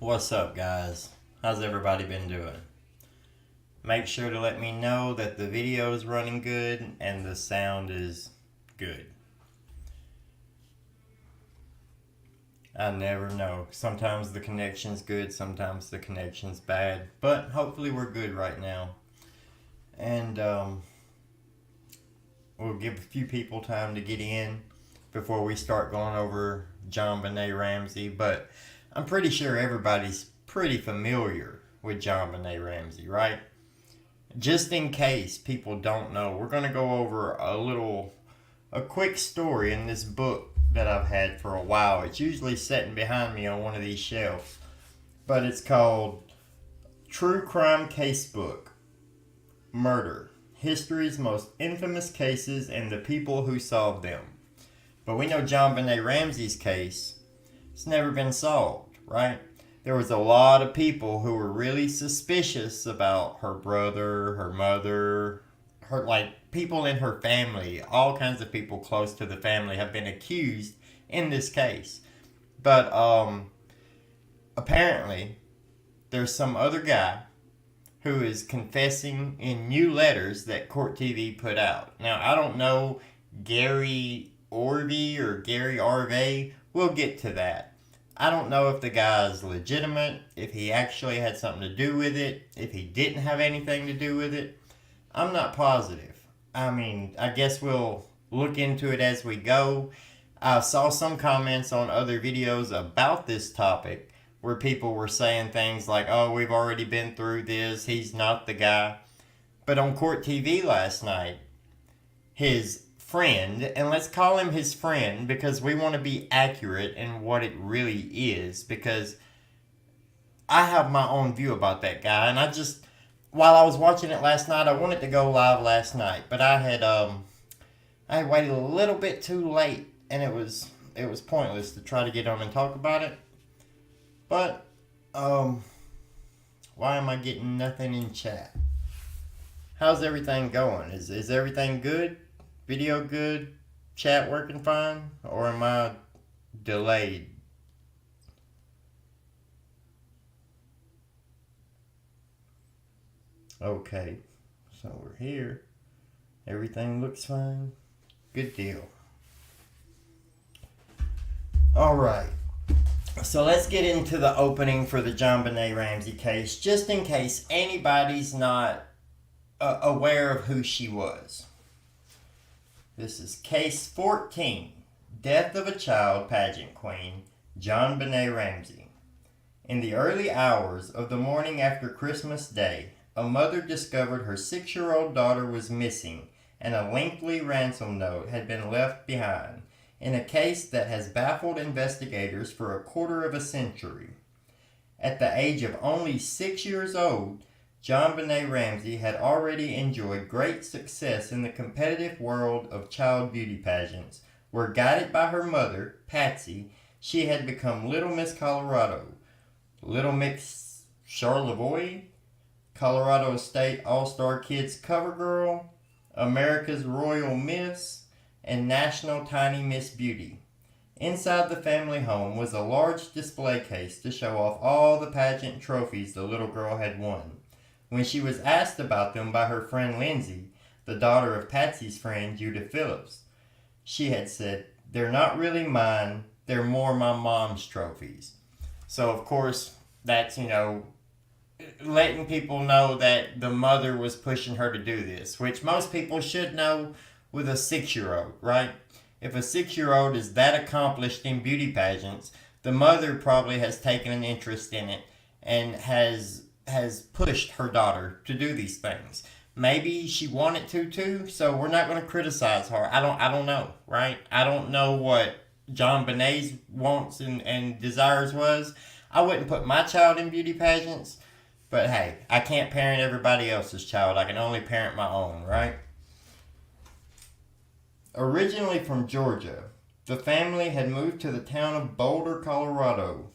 What's up, guys? How's everybody been doing? Make sure to let me know that the video is running good and the sound is good. I never know. Sometimes the connection's good, sometimes the connection's bad, but hopefully we're good right now. And we'll give a few people time to get in before we start going over Jon Bennett Ramsey, but I'm pretty sure everybody's pretty familiar with Jon Bennett Ramsey, right? Just in case people don't know, we're going to go over a quick story in this book that I've had for a while. It's usually sitting behind me on one of these shelves, but it's called True Crime Casebook Murder: History's Most Infamous Cases and the People Who Solved Them. But we know Jon Bennett Ramsey's case, it's never been solved, right? There was a lot of people who were really suspicious about her brother, her mother, people in her family. All kinds of people close to the family have been accused in this case. But apparently there's some other guy who is confessing in new letters that Court TV put out. Now, I don't know Gary Orvey or Gary Arvey. We'll get to that. I don't know if the guy's legitimate, if he actually had something to do with it, if he didn't have anything to do with it. I'm not positive. I guess we'll look into it as we go. I saw some comments on other videos about this topic where people were saying things like, oh, we've already been through this, he's not the guy. But on Court TV last night, his friend, and let's call him his friend because we want to be accurate in what it really is, because I have my own view about that guy, and while I was watching it last night, I wanted to go live last night, but I had waited a little bit too late, and it was pointless to try to get on and talk about it. But why am I getting nothing in chat? How's everything going? Is everything good? Video good? Chat working fine? Or am I delayed? Okay, so we're here. Everything looks fine. Good deal. Alright, so let's get into the opening for the Jon Bennett Ramsey case, just in case anybody's not aware of who she was. This is Case 14, Death of a Child Pageant Queen, Jon Bennett Ramsey. In the early hours of the morning after Christmas Day, a mother discovered her 6-year-old daughter was missing and a lengthy ransom note had been left behind in a case that has baffled investigators for a quarter of a century. At the age of only 6 years old, Jon Bennett Ramsey had already enjoyed great success in the competitive world of child beauty pageants, where, guided by her mother, Patsy, she had become Little Miss Colorado, Little Miss Charlevoix, Colorado State All-Star Kids Cover Girl, America's Royal Miss, and National Tiny Miss Beauty. Inside the family home was a large display case to show off all the pageant trophies the little girl had won. When she was asked about them by her friend Lindsay, the daughter of Patsy's friend Judith Phillips, she had said, "They're not really mine, they're more my mom's trophies." So, of course, that's, letting people know that the mother was pushing her to do this, which most people should know with a 6-year-old, right? If a 6-year-old is that accomplished in beauty pageants, the mother probably has taken an interest in it and has pushed her daughter to do these things. Maybe she wanted to too, so we're not going to criticize her. I don't know, right? I don't know what Jon Bennett's wants and desires was. I wouldn't put my child in beauty pageants, but hey, I can't parent everybody else's child. I can only parent my own, right? Originally from Georgia, the family had moved to the town of Boulder, Colorado,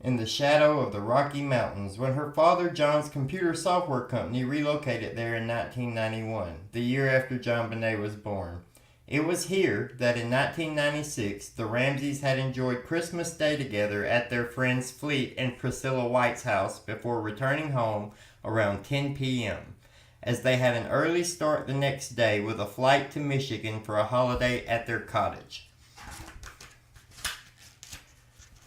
in the shadow of the Rocky Mountains when her father John's computer software company relocated there in 1991, the year after Jon Bennett was born. It was here that in 1996 the Ramseys had enjoyed Christmas Day together at their friends Fleet and Priscilla White's house before returning home around 10 p.m., as they had an early start the next day with a flight to Michigan for a holiday at their cottage.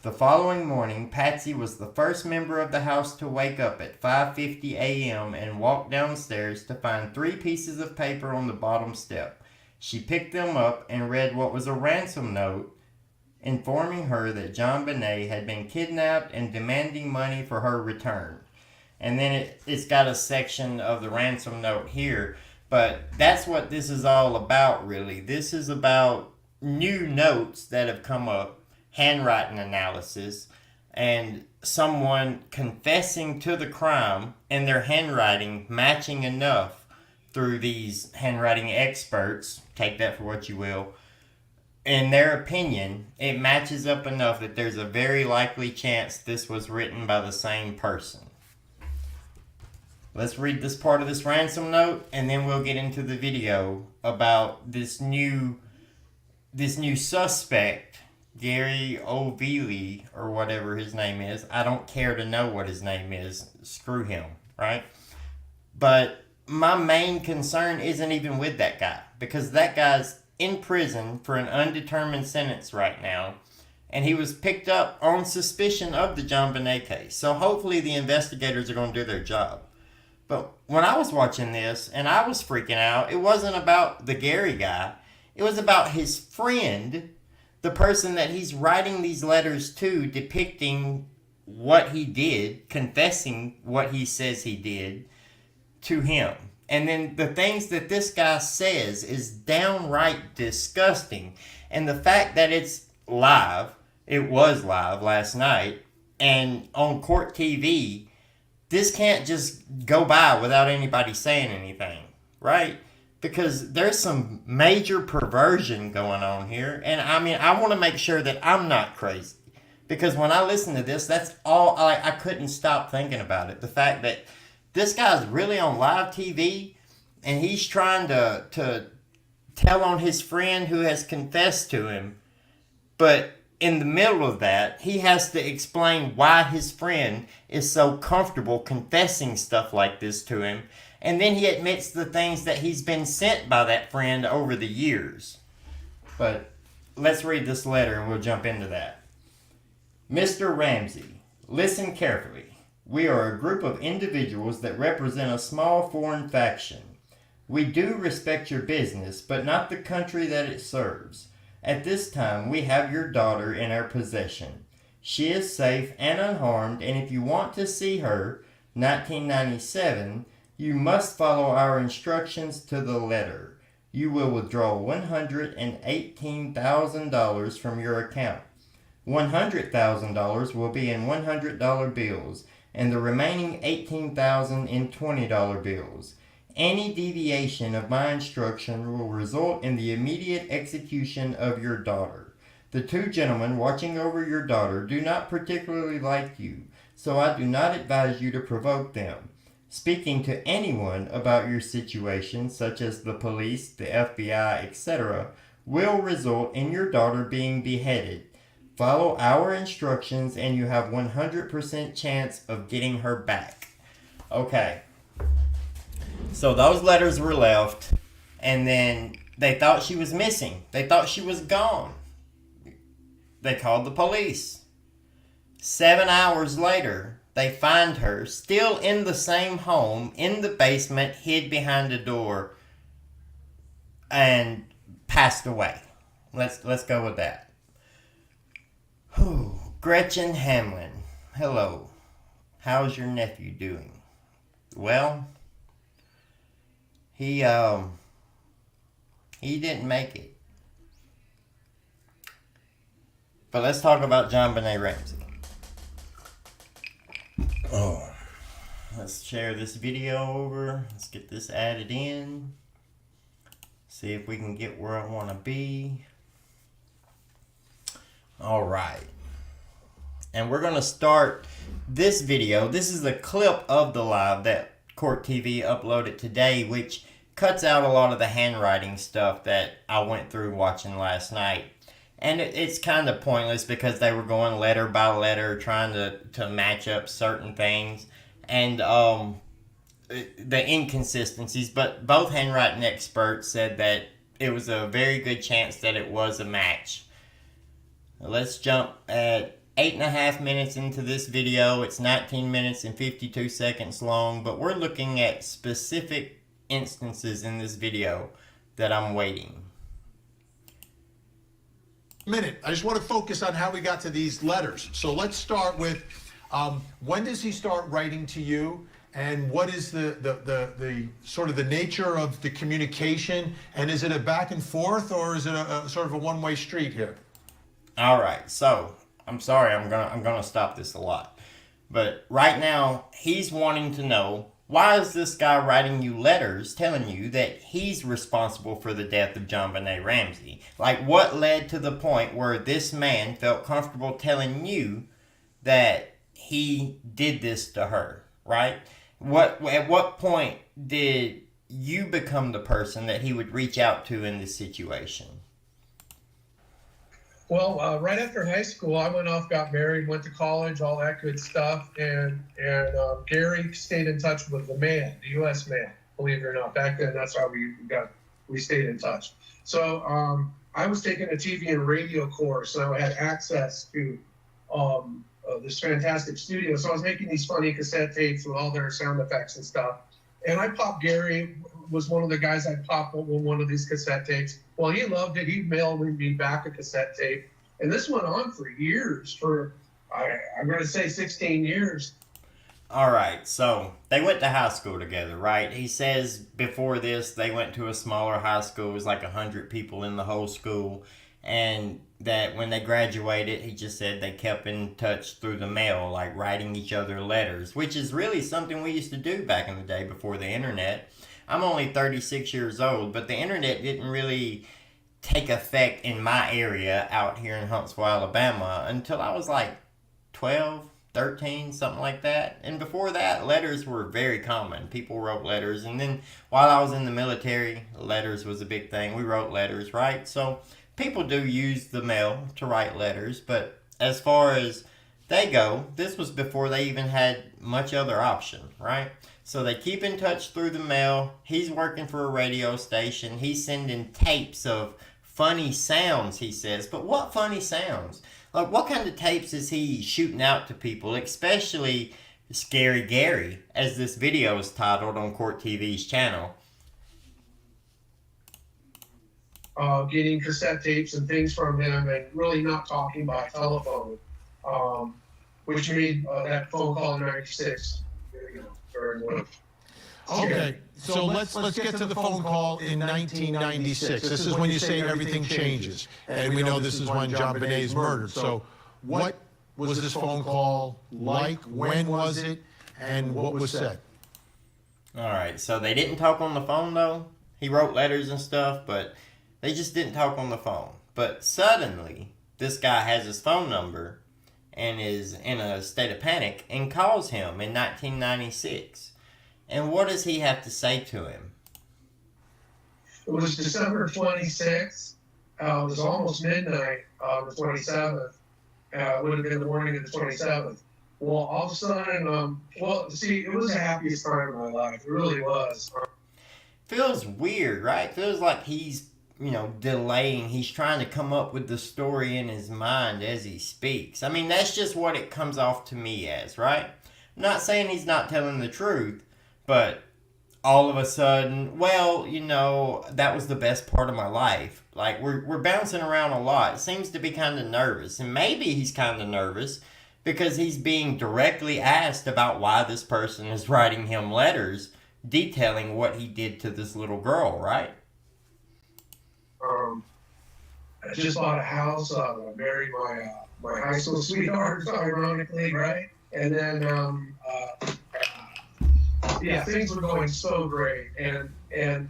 The following morning, Patsy was the first member of the house to wake up at 5:50 a.m. and walk downstairs to find 3 pieces of paper on the bottom step. She picked them up and read what was a ransom note informing her that Jon Bennett had been kidnapped and demanding money for her return. And then it's got a section of the ransom note here, but that's what this is all about, really. This is about new notes that have come up, handwriting analysis, and someone confessing to the crime and their handwriting matching enough through these handwriting experts, take that for what you will. In their opinion, it matches up enough that there's a very likely chance this was written by the same person. Let's read this part of this ransom note, and then we'll get into the video about this new suspect, Gary O'Veely, or whatever his name is. I don't care to know what his name is. Screw him, right? But my main concern isn't even with that guy, because that guy's in prison for an undetermined sentence right now, and he was picked up on suspicion of the Jon Bennett case. So hopefully the investigators are going to do their job. But when I was watching this and I was freaking out, it wasn't about the Gary guy. It was about his friend, the person that he's writing these letters to, depicting what he did, confessing what he says he did to him. And then the things that this guy says is downright disgusting. And the fact that it's live, it was live last night, and on court TV, this can't just go by without anybody saying anything, right? Because there's some major perversion going on here. And I mean, I want to make sure that I'm not crazy. Because when I listen to this, that's all, I couldn't stop thinking about it. The fact that this guy's really on live TV and he's trying to tell on his friend who has confessed to him. But in the middle of that, he has to explain why his friend is so comfortable confessing stuff like this to him. And then he admits the things that he's been sent by that friend over the years. But let's read this letter and we'll jump into that. Mr. Ramsey, listen carefully. We are a group of individuals that represent a small foreign faction. We do respect your business, but not the country that it serves. At this time, we have your daughter in our possession. She is safe and unharmed, and if you want to see her, 1997, you must follow our instructions to the letter. You will withdraw $118,000 from your account. $100,000 will be in $100 bills, and the remaining $18,000 in $20 bills. Any deviation of my instruction will result in the immediate execution of your daughter. The 2 gentlemen watching over your daughter do not particularly like you, so I do not advise you to provoke them. Speaking to anyone about your situation, such as the police, the FBI, etc., will result in your daughter being beheaded. Follow our instructions and you have 100% chance of getting her back. Okay. So those letters were left, and then they thought she was missing. They thought she was gone. They called the police. 7 hours later, they find her still in the same home, in the basement, hid behind a door, and passed away. Let's go with that. Gretchen Hamlin. Hello. How's your nephew doing? Well, he didn't make it. But let's talk about Jon Bennett Ramsey. Let's share this video over. Let's get this added in. See if we can get where I want to be. Alright. And we're going to start this video. This is a clip of the live that Court TV uploaded today, which cuts out a lot of the handwriting stuff that I went through watching last night. And it's kind of pointless because they were going letter by letter trying to match up certain things. And the inconsistencies, but both handwriting experts said that it was a very good chance that it was a match. Let's jump at 8.5 minutes into this video. It's 19 minutes and 52 seconds long, but we're looking at specific instances in this video that I'm waiting. Minute. I just want to focus on how we got to these letters. So let's start with when does he start writing to you, and what is the sort of the nature of the communication, and is it a back and forth, or is it a sort of a one-way street here? All right, so I'm sorry, I'm gonna stop this a lot, but right now he's wanting to know, why is this guy writing you letters telling you that he's responsible for the death of Jon Bennett Ramsey? Like, what led to the point where this man felt comfortable telling you that he did this to her, right? At what point did you become the person that he would reach out to in this situation? Well, right after high school, I went off, got married, went to college, all that good stuff. And Gary stayed in touch with the mail, the U.S. mail, believe it or not. Back then, that's how we stayed in touch. So I was taking a TV and radio course, and I had access to this fantastic studio. So I was making these funny cassette tapes with all their sound effects and stuff. And I popped Gary, was one of the guys I popped with one of these cassette tapes. Well, he loved it. He mailed me back a cassette tape. And this went on for years, I'm going to say 16 years. All right, so they went to high school together, right? He says before this, they went to a smaller high school. It was like 100 people in the whole school. And that when they graduated, he just said they kept in touch through the mail, like writing each other letters, which is really something we used to do back in the day before the internet. I'm only 36 years old, but the internet didn't really take effect in my area out here in Huntsville, Alabama until I was like 12, 13, something like that. And before that, letters were very common. People wrote letters. And then while I was in the military, letters was a big thing. We wrote letters, right? So people do use the mail to write letters, but as far as they go, this was before they even had much other option, right? So they keep in touch through the mail. He's working for a radio station. He's sending tapes of funny sounds, he says. But what funny sounds? Like, what kind of tapes is he shooting out to people, especially Scary Gary, as this video is titled on Court TV's channel? Getting cassette tapes and things from him and really not talking by telephone, which made that phone call in 96, very well. Okay, so let's get to the phone call in 1996. This is when you say everything changes, and we know this is when Jon Bennett is murdered. So what was this phone call like? When was it? And what was said? All right, so they didn't talk on the phone, though. He wrote letters and stuff, but they just didn't talk on the phone. But suddenly, this guy has his phone number and is in a state of panic and calls him in 1996. And what does he have to say to him? It was December 26th. It was almost midnight on the 27th. It would have been the morning of the 27th. Well, all of a sudden, it was the happiest time of my life. It really was. Feels weird, right? Feels like he's, delaying. He's trying to come up with the story in his mind as he speaks. I mean, that's just what it comes off to me as, right? I'm not saying he's not telling the truth, but all of a sudden, that was the best part of my life. Like, we're bouncing around a lot. It seems to be kind of nervous. And maybe he's kind of nervous because he's being directly asked about why this person is writing him letters detailing what he did to this little girl, right? I just bought a house. I married my high school sweetheart, ironically, right? And then, things were going so great. And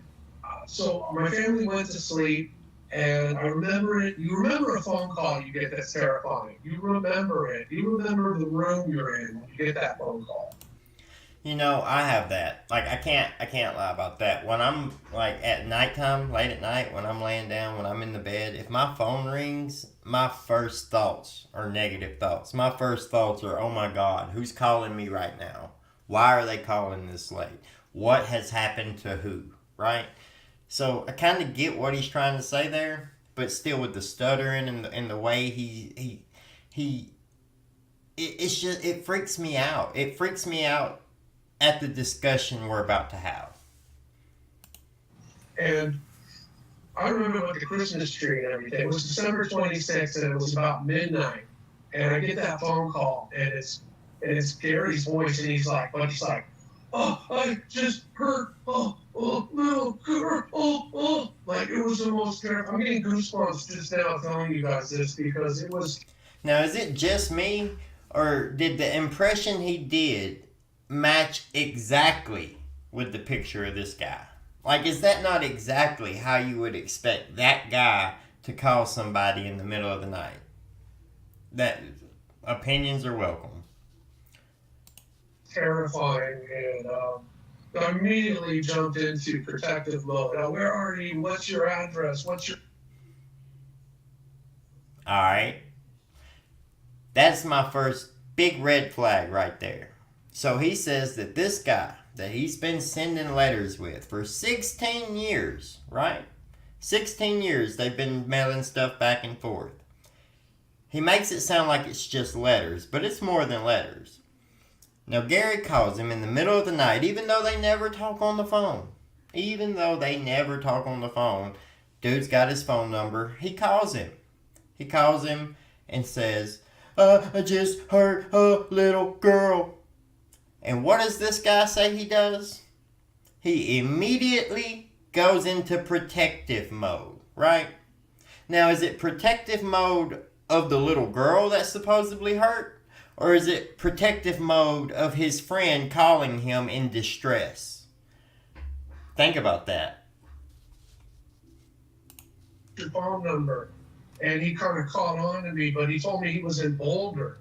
so my family went to sleep, and I remember it. You remember a phone call you get that's terrifying. You remember it. You remember the room you're in when you get that phone call. You know, I have that. Like, I can't lie about that. When I'm like at nighttime, late at night, when I'm laying down, when I'm in the bed, if my phone rings, my first thoughts are negative thoughts. My first thoughts are, oh my God, who's calling me right now? Why are they calling this late? What has happened to who? Right? So I kind of get what he's trying to say there, but still with the stuttering and the way he it's just, it freaks me out. It freaks me out at the discussion we're about to have. And I remember with the Christmas tree and everything. It was December 26th, and it was about midnight. And I get that phone call, and it's Gary's voice, and he's like, oh, I just heard, little girl, like it was the most terrible. I'm getting goosebumps just now telling you guys this because it was. Now, is it just me, or did the impression he did match exactly with the picture of this guy? Like, is that not exactly how you would expect that guy to call somebody in the middle of the night? That opinions are welcome. Terrifying, and I immediately jumped into protective mode. Now, where are you? What's your address? What's your? All right. That's my first big red flag right there. So he says that this guy that he's been sending letters with for 16 years, right? 16 years they've been mailing stuff back and forth. He makes it sound like it's just letters, but it's more than letters. Now Gary calls him in the middle of the night, even though they never talk on the phone. Even though they never talk on the phone, dude's got his phone number. He calls him. He calls him and says, I just heard a little girl. And what does this guy say he does? He immediately goes into protective mode, right? Now, is it protective mode of the little girl that's supposedly hurt? Or is it protective mode of his friend calling him in distress? Think about that. Your phone number. And he kind of caught on to me, but he told me he was in Boulder.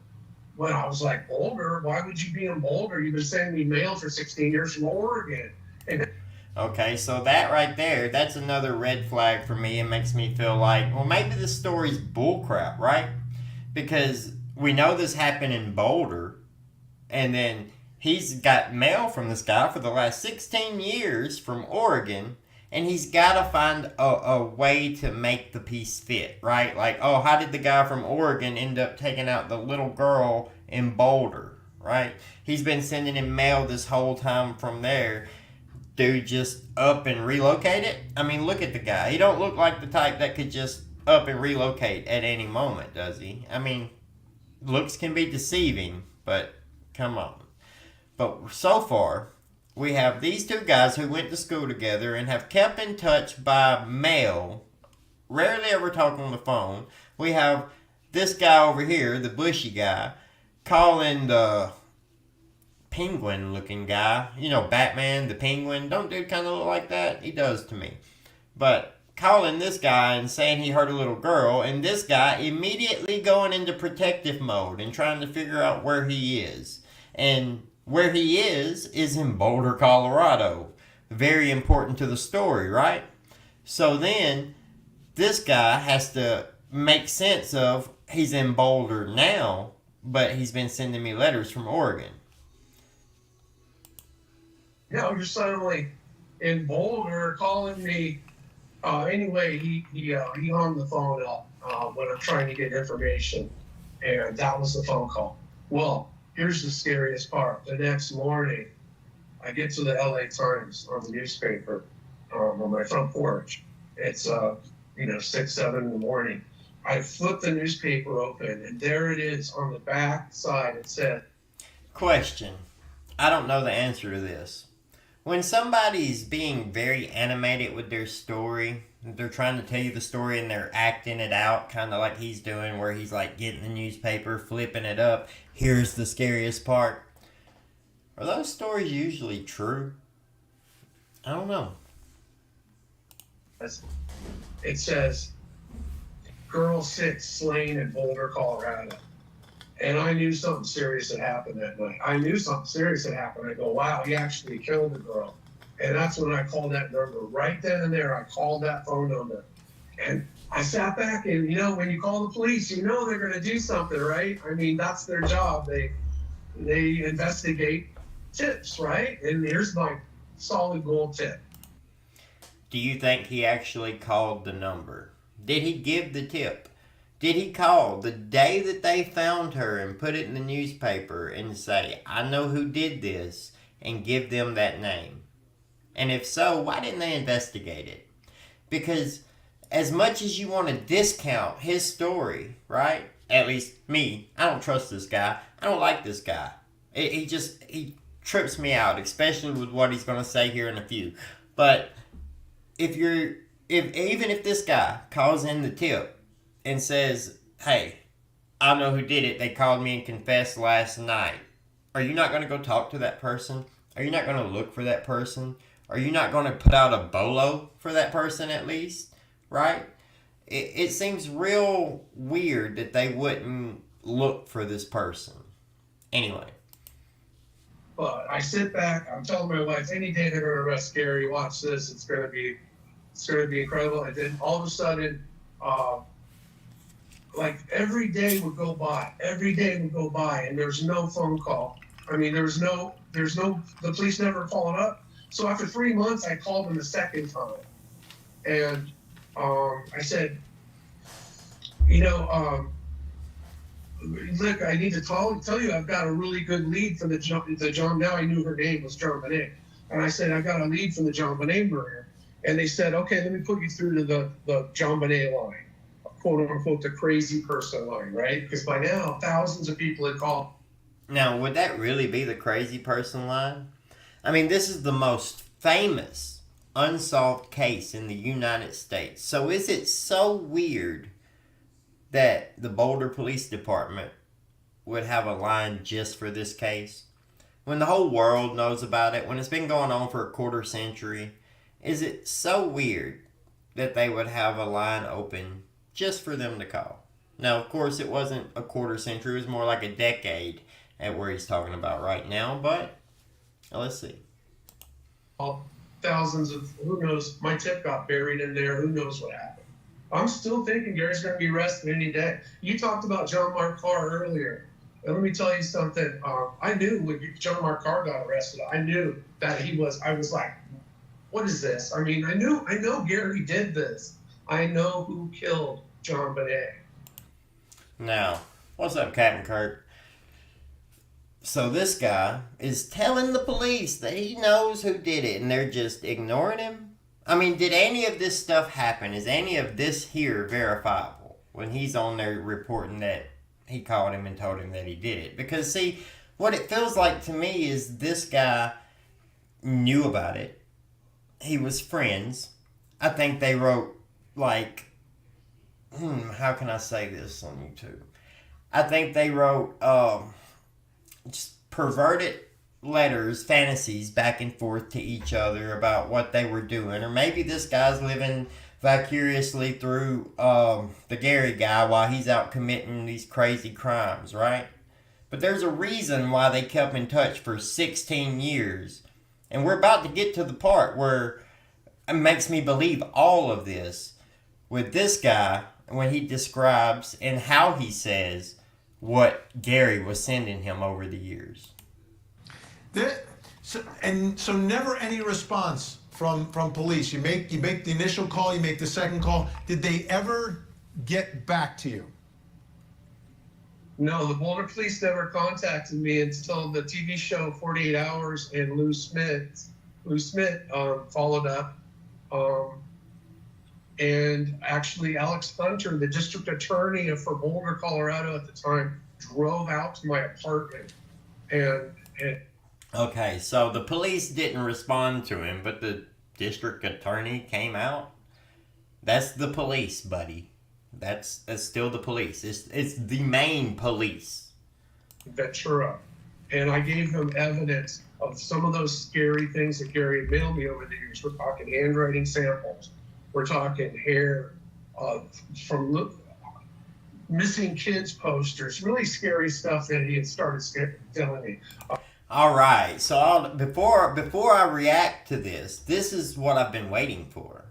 When I was like, Boulder? Why would you be in Boulder? You've been sending me mail for 16 years from Oregon. And okay, so that right there, that's another red flag for me. It makes me feel like, well, maybe this story's bullcrap, right? Because we know this happened in Boulder, and then he's got mail from this guy for the last 16 years from Oregon, and he's got to find a way to make the piece fit, right? Like, oh, how did the guy from Oregon end up taking out the little girl in Boulder, right? He's been sending him mail this whole time from there. Dude just up and relocate it? I mean, look at the guy. He don't look like the type that could just up and relocate at any moment, does he? I mean, looks can be deceiving, but come on. But so far, we have these two guys who went to school together and have kept in touch by mail, rarely ever talk on the phone. We have this guy over here, the bushy guy, calling the penguin looking guy, you know, Batman, the penguin. Don't dude kind of look like that? He does to me. But calling this guy and saying he heard a little girl, and this guy immediately going into protective mode and trying to figure out where he is. And where he is in Boulder, Colorado. Very important to the story, right? So then, this guy has to make sense of, he's in Boulder now, but he's been sending me letters from Oregon. now you're suddenly in Boulder calling me. Anyway, he hung the phone up when I'm trying to get information, and that was the phone call. Well, here's the scariest part. The next morning, I get to the LA Times on the newspaper on my front porch. It's 6, 7 in the morning. I flip the newspaper open, and there it is on the back side. It said, Question. I don't know the answer to this. When somebody's being very animated with their story, they're trying to tell you the story and they're acting it out, kind of like he's doing, where he's like getting the newspaper, flipping it up. Here's the scariest part. Are those stories usually true? I don't know. it says, girl 6 slain in Boulder, Colorado. And I knew something serious had happened that night. I knew something serious had happened. I go, wow, he actually killed the girl. And that's when I called that number. Right then and there, I called that phone number. And I sat back and, you know, when you call the police, you know they're going to do something, right? I mean, that's their job. They investigate tips, right? And here's my solid gold tip. Do you think he actually called the number? Did he give the tip? Did he call the day that they found her and put it in the newspaper and say, I know who did this, and give them that name? And if so, why didn't they investigate it? Because as much as you want to discount his story, right? At least me, I don't trust this guy. I don't like this guy. He trips me out, especially with what he's going to say here in a few. But even if this guy calls in the tip and says, hey, I know who did it. They called me and confessed last night. Are you not going to go talk to that person? Are you not going to look for that person? Are you not going to put out a bolo for that person at least? Right? It seems real weird that they wouldn't look for this person. Anyway. But I sit back, I'm telling my wife, any day they're going to arrest Gary, watch this, it's going to be incredible. And then all of a sudden, like every day would go by, and there's no phone call. I mean, the police never followed up. So after 3 months, I called them the second time. And I said, look, I need to tell you, I've got a really good lead for the John. Now I knew her name was Jon Bennett. And I said, I got a lead for the Jon Bennett murder. And they said, okay, let me put you through to the Jon Bennett line, quote unquote, the crazy person line, right? Because by now, thousands of people had called. Now, would that really be the crazy person line? I mean, this is the most famous unsolved case in the United States. So is it so weird that the Boulder Police Department would have a line just for this case? When the whole world knows about it, when it's been going on for a quarter century, is it so weird that they would have a line open just for them to call? Now, of course, it wasn't a quarter century. It was more like a decade at where he's talking about right now, but let's see. Thousands of, who knows, my tip got buried in there, who knows what happened. I'm still thinking Gary's going to be arrested any day. You talked about John Mark Carr earlier. And let me tell you something. I knew when John Mark Carr got arrested, I knew that I was like, what is this? I mean, I know Gary did this. I know who killed Jon Bennett. Now, what's up, Captain Kirk? So this guy is telling the police that he knows who did it, and they're just ignoring him? I mean, did any of this stuff happen? Is any of this here verifiable when he's on there reporting that he called him and told him that he did it? Because, see, what it feels like to me is this guy knew about it. He was friends. I think they wrote, like, how can I say this on YouTube? I think they wrote just perverted letters, fantasies back and forth to each other about what they were doing. Or maybe this guy's living vicariously through the Gary guy while he's out committing these crazy crimes, right? But there's a reason why they kept in touch for 16 years. And we're about to get to the part where it makes me believe all of this with this guy when he describes and how he says what Gary was sending him over the years. So never any response from police. You make the initial call, you make the second call. Did they ever get back to you? No, the Boulder police never contacted me until the TV show 48 Hours and Lou Smith followed up. And actually Alex Hunter, the district attorney for Boulder, Colorado at the time, drove out to my apartment and okay, so the police didn't respond to him, but the district attorney came out? That's the police, buddy. That's still the police. It's the main police. Ventura. And I gave him evidence of some of those scary things that Gary had mailed me over the years. We're talking handwriting samples. We're talking hair from missing kids posters, really scary stuff that he had started telling me. All right. So before I react to this is what I've been waiting for.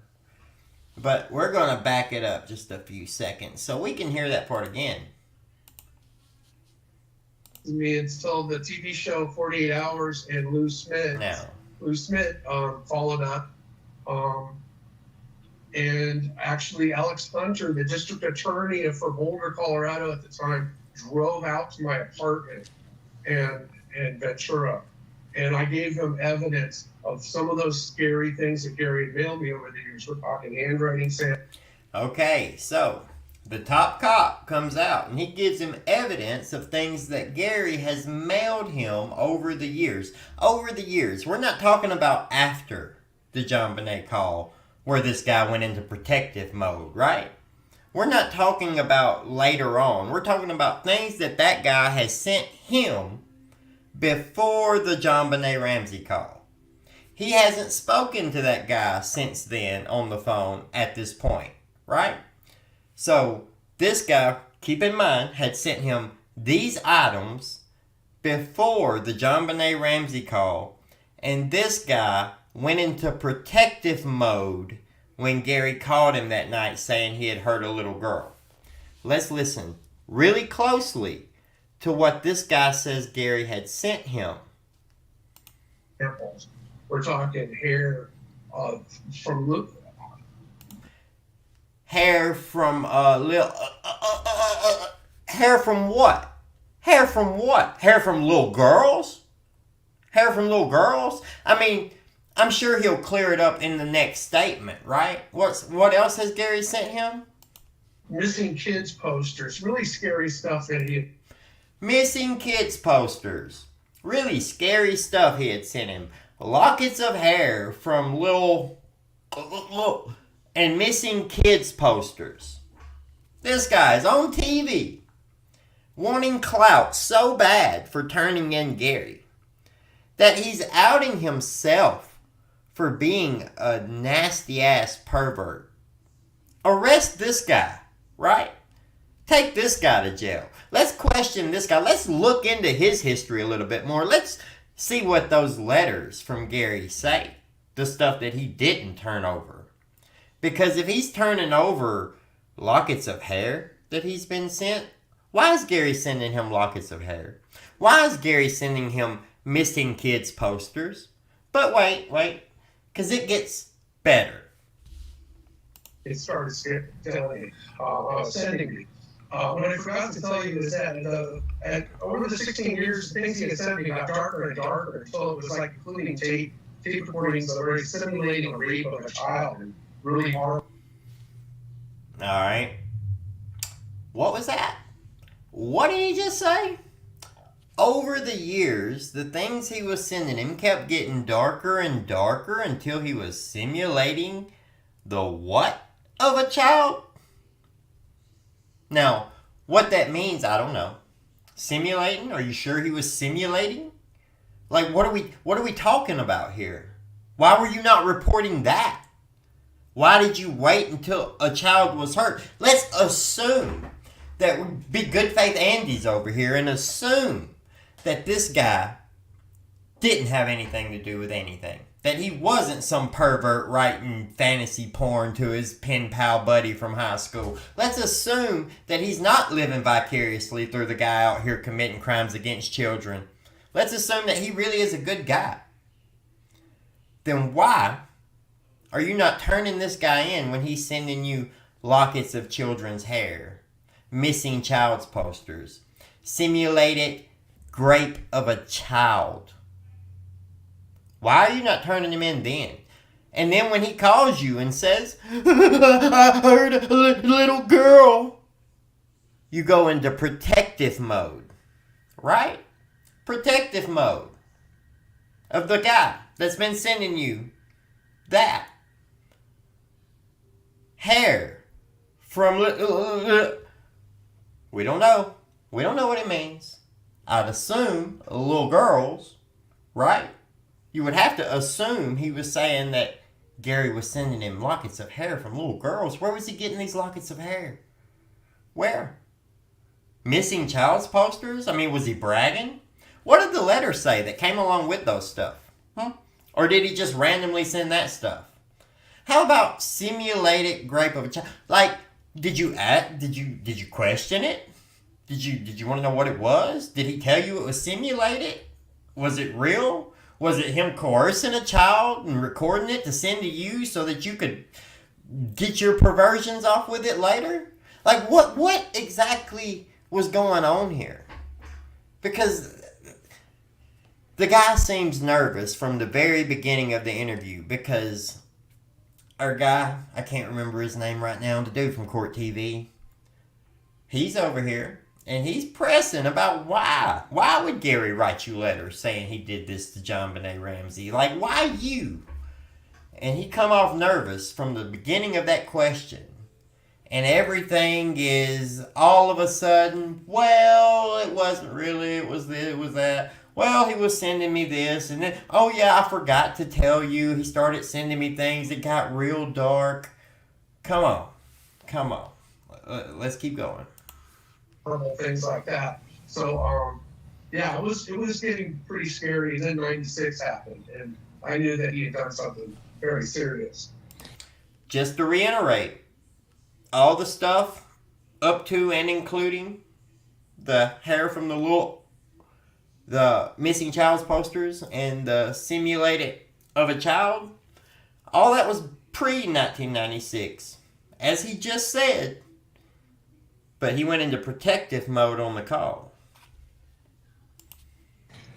But we're going to back it up just a few seconds so we can hear that part again. Me until the TV show 48 Hours and Lou Smith. Now, Lou Smith followed up. And actually, Alex Hunter, the district attorney for Boulder, Colorado at the time, drove out to my apartment in Ventura. And I gave him evidence of some of those scary things that Gary had mailed me over the years. We're talking handwriting samples. okay, so the top cop comes out and he gives him evidence of things that Gary has mailed him over the years. Over the years. We're not talking about after the Jon Bennett call where this guy went into protective mode, right? We're not talking about later on. We're talking about things that guy has sent him before the Jon Bennett Ramsey call. He hasn't spoken to that guy since then on the phone at this point, right? So this guy, keep in mind, had sent him these items before the Jon Bennett Ramsey call, and this guy went into protective mode when Gary called him that night saying he had hurt a little girl. Let's listen really closely to what this guy says Gary had sent him. We're talking hair from Luke. Hair from hair from what? Hair from what? Hair from little girls? Hair from little girls? I mean, I'm sure he'll clear it up in the next statement, right? What else has Gary sent him? Missing kids posters, really scary stuff that he. Missing kids posters. Really scary stuff he had sent him. Lockets of hair from little and missing kids posters. This guy's on TV wanting clout so bad for turning in Gary that he's outing himself for being a nasty ass pervert. Arrest this guy, right? Take this guy to jail. Let's question this guy. Let's look into his history a little bit more. Let's see what those letters from Gary say. The stuff that he didn't turn over. Because if he's turning over lockets of hair that he's been sent, why is Gary sending him lockets of hair? Why is Gary sending him missing kids posters? But wait. Because it gets better. It started sending me. What I forgot to tell you is that over the 16 years, the things he had sent me got darker and darker until it was like including tape recordings where he's simulating a rape of a child and really horrible. All right. What was that? What did he just say? Over the years, the things he was sending him kept getting darker and darker until he was simulating the what of a child? Now, what that means, I don't know. Simulating? Are you sure he was simulating? Like, what are we talking about here? Why were you not reporting that? Why did you wait until a child was hurt? Let's assume that we be good faith Andy's over here and assume that this guy didn't have anything to do with anything. That he wasn't some pervert writing fantasy porn to his pen pal buddy from high school. Let's assume that he's not living vicariously through the guy out here committing crimes against children. Let's assume that he really is a good guy. Then why are you not turning this guy in when he's sending you lockets of children's hair, missing child's posters, simulated rape of a child? Why are you not turning him in then? And then when he calls you and says, I heard a little girl, you go into protective mode, right? Protective mode of the guy that's been sending you that hair from we don't know. We don't know what it means. I'd assume little girls, right? You would have to assume he was saying that Gary was sending him lockets of hair from little girls. Where was he getting these lockets of hair? Where? missing child's posters? I mean, was he bragging? What did the letter say that came along with those stuff? Or did he just randomly send that stuff? How about simulated rape of a child? Like, did you question it? Did you want to know what it was? Did he tell you it was simulated? Was it real? Was it him coercing a child and recording it to send to you so that you could get your perversions off with it later? Like, what exactly was going on here? Because the guy seems nervous from the very beginning of the interview because our guy, I can't remember his name right now, the dude from Court TV, he's over here and he's pressing about why. Why would Gary write you letters saying he did this to Jon Bennett Ramsey? Like, why you? And he come off nervous from the beginning of that question. And everything is all of a sudden, well, it wasn't really, it was this, it was that. Well, he was sending me this, and then, oh yeah, I forgot to tell you, he started sending me things, it got real dark. Come on. Let's keep going. Things like that. So, yeah, it was getting pretty scary. And then 96 happened, and I knew that he had done something very serious. Just to reiterate, all the stuff up to and including the hair from the missing child's posters and the simulated of a child, all that was pre-1996, as he just said. But he went into protective mode on the call.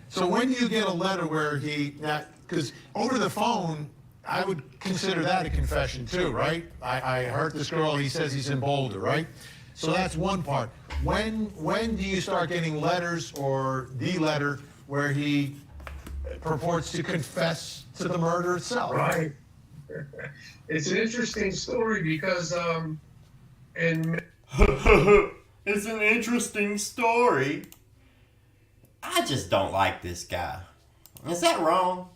So when you get a letter where because over the phone, I would consider that a confession too, right? I hurt this girl, he says he's in Boulder, right? So that's one part. When do you start getting letters or the letter where he purports to confess to the murder itself? Right. It's an interesting story because It's an interesting story. I just don't like this guy. Is that wrong?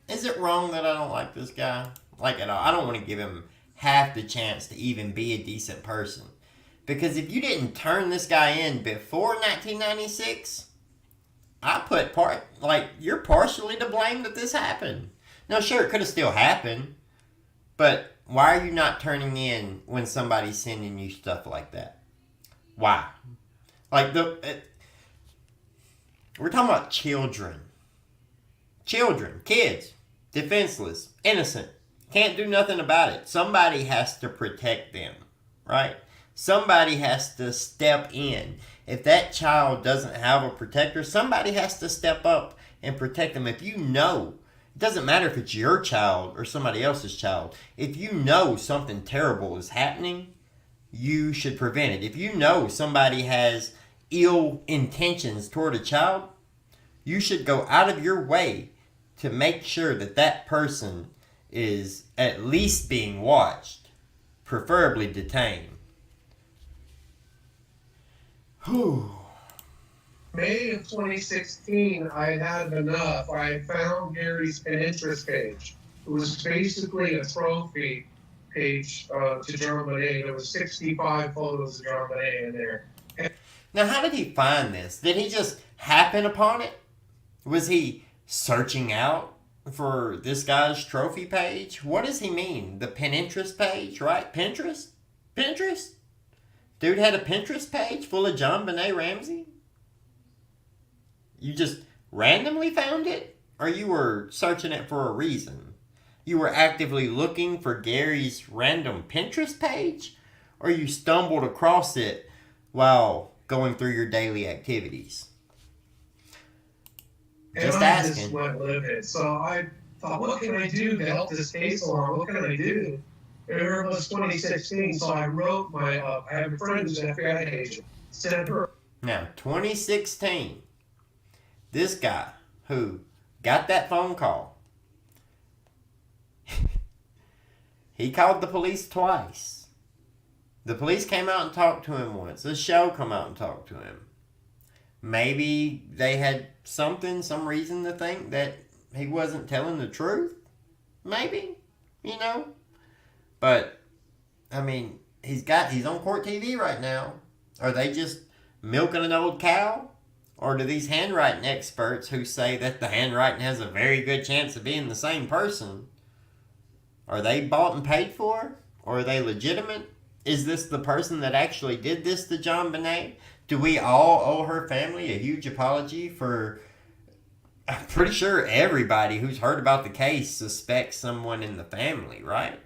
Is it wrong that I don't like this guy? Like at all. I don't want to give him half the chance to even be a decent person. Because if you didn't turn this guy in before 1996, you're partially to blame that this happened. Now, sure, it could have still happened. But why are you not turning in when somebody's sending you stuff like that? Why? We're talking about children. Kids, defenseless, innocent, can't do nothing about it. Somebody has to protect them, right? Somebody has to step in. If that child doesn't have a protector, somebody has to step up and protect them. If you know, it doesn't matter if it's your child or somebody else's child. If you know something terrible is happening, you should prevent it. If you know somebody has ill intentions toward a child, you should go out of your way to make sure that that person is at least being watched, preferably detained. Whew. May of 2016, I had enough. I found Gary's Pinterest page. It was basically a trophy page to Jon Bennett. There was 65 photos of Jon Bennett in there. Now, how did he find this? Did he just happen upon it? Was he searching out for this guy's trophy page? What does he mean? The Pinterest page, right? Pinterest? Dude had a Pinterest page full of Jon Bennett Ramsey? You just randomly found it? Or you were searching it for a reason? You were actively looking for Gary's random Pinterest page? Or you stumbled across it while going through your daily activities? And I just went livid. So I thought, what can I do to help this case along? What can I do? It was 2016, so I wrote I have a friend who's an FBI agent, sent her. Now, 2016, this guy who got that phone call, he called the police twice. The police came out and talked to him once. The show come out and talked to him. Maybe they had some reason to think that he wasn't telling the truth. Maybe, But, I mean, he's on Court TV right now. Are they just milking an old cow? Or do these handwriting experts who say that the handwriting has a very good chance of being the same person, are they bought and paid for? Or are they legitimate? Is this the person that actually did this to Jon Bennett? Do we all owe her family a huge apology for... I'm pretty sure everybody who's heard about the case suspects someone in the family, right?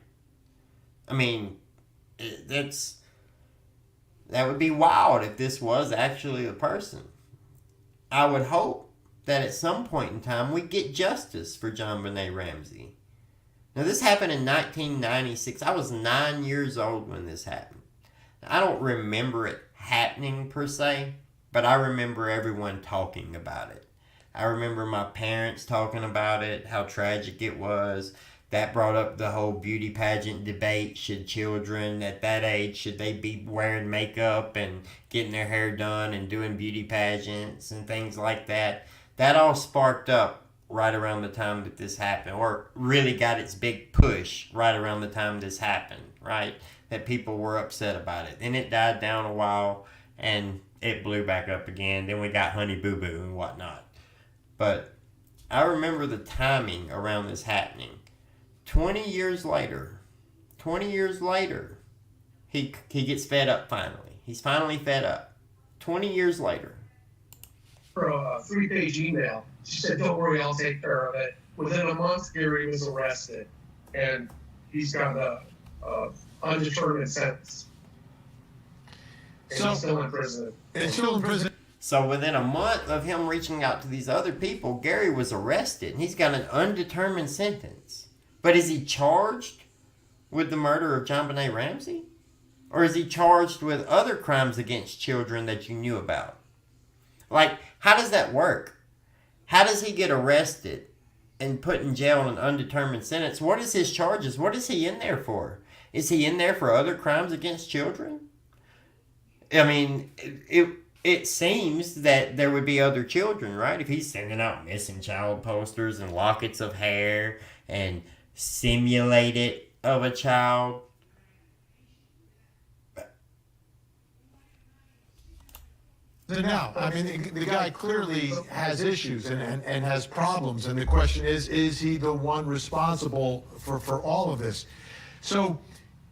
I mean, that would be wild if this was actually the person. I would hope that at some point in time we get justice for Jon Bennett Ramsey. Now, this happened in 1996. I was 9 years old when this happened. I don't remember it happening per se, but I remember everyone talking about it. I remember my parents talking about it, how tragic it was. That brought up the whole beauty pageant debate. Should children at that age, should they be wearing makeup and getting their hair done and doing beauty pageants and things like that? That all sparked up right around the time that this happened, or really got its big push right around the time this happened, right? That people were upset about it. Then it died down a while, and it blew back up again. Then we got Honey Boo Boo and whatnot. But I remember the timing around this happening. 20 years later, he gets fed up finally. He's finally fed up. 20 years later. For a 3-page email. She said, "Don't worry, I'll take care of it." Within a month, Gary was arrested, and he's got a undetermined sentence. And he's still in prison. So within a month of him reaching out to these other people, Gary was arrested, and he's got an undetermined sentence. But is he charged with the murder of Jon Bennett Ramsey? Or is he charged with other crimes against children that you knew about? Like, how does that work? How does he get arrested and put in jail on an undetermined sentence? What is his charges? What is he in there for? Is he in there for other crimes against children? I mean, it seems that there would be other children, right? If he's sending out missing child posters and lockets of hair and simulated of a child. Now, I mean, the guy clearly has issues and has problems, and the question is he the one responsible for all of this? So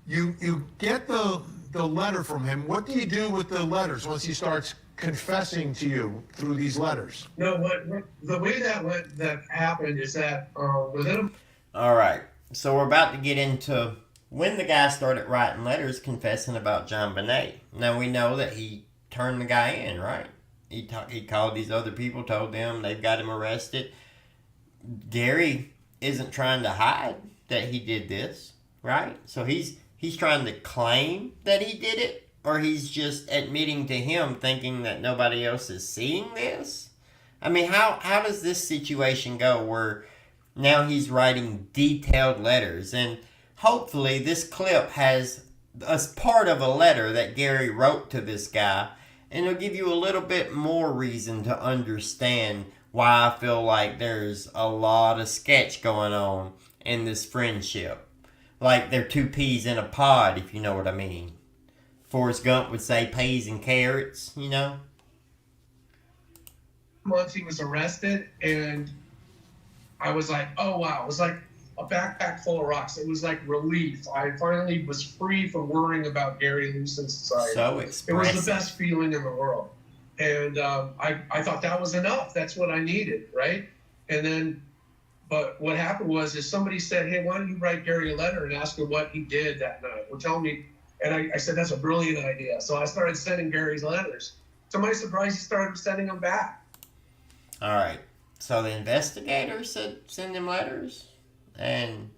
you get the letter from him. What do you do with the letters once he starts confessing to you through these letters? No, what the way that happened is that within All right, so we're about to get into when the guy started writing letters confessing about Jon Bennett. Now we know that he turned the guy in, right? He called these other people, told them they've got him arrested. Gary isn't trying to hide that he did this, right? So he's trying to claim that he did it, or he's just admitting to him thinking that nobody else is seeing this? I mean, how does this situation go where now he's writing detailed letters? And hopefully this clip has a part of a letter that Gary wrote to this guy, and it'll give you a little bit more reason to understand why I feel like there's a lot of sketch going on in this friendship. Like they're two peas in a pod, if you know what I mean. Forrest Gump would say peas and carrots, you know? months he was arrested, and I was like, oh wow, it was like a backpack full of rocks. It was like relief. I finally was free from worrying about Gary loose in society. So expressive. It was the best feeling in the world. And I thought that was enough. That's what I needed, right? And then, but what happened was somebody said, hey, why don't you write Gary a letter and ask him what he did that night? Well, tell me. And I said, that's a brilliant idea. So I started sending Gary's letters. To my surprise, he started sending them back. All right. So the investigator said send him letters, and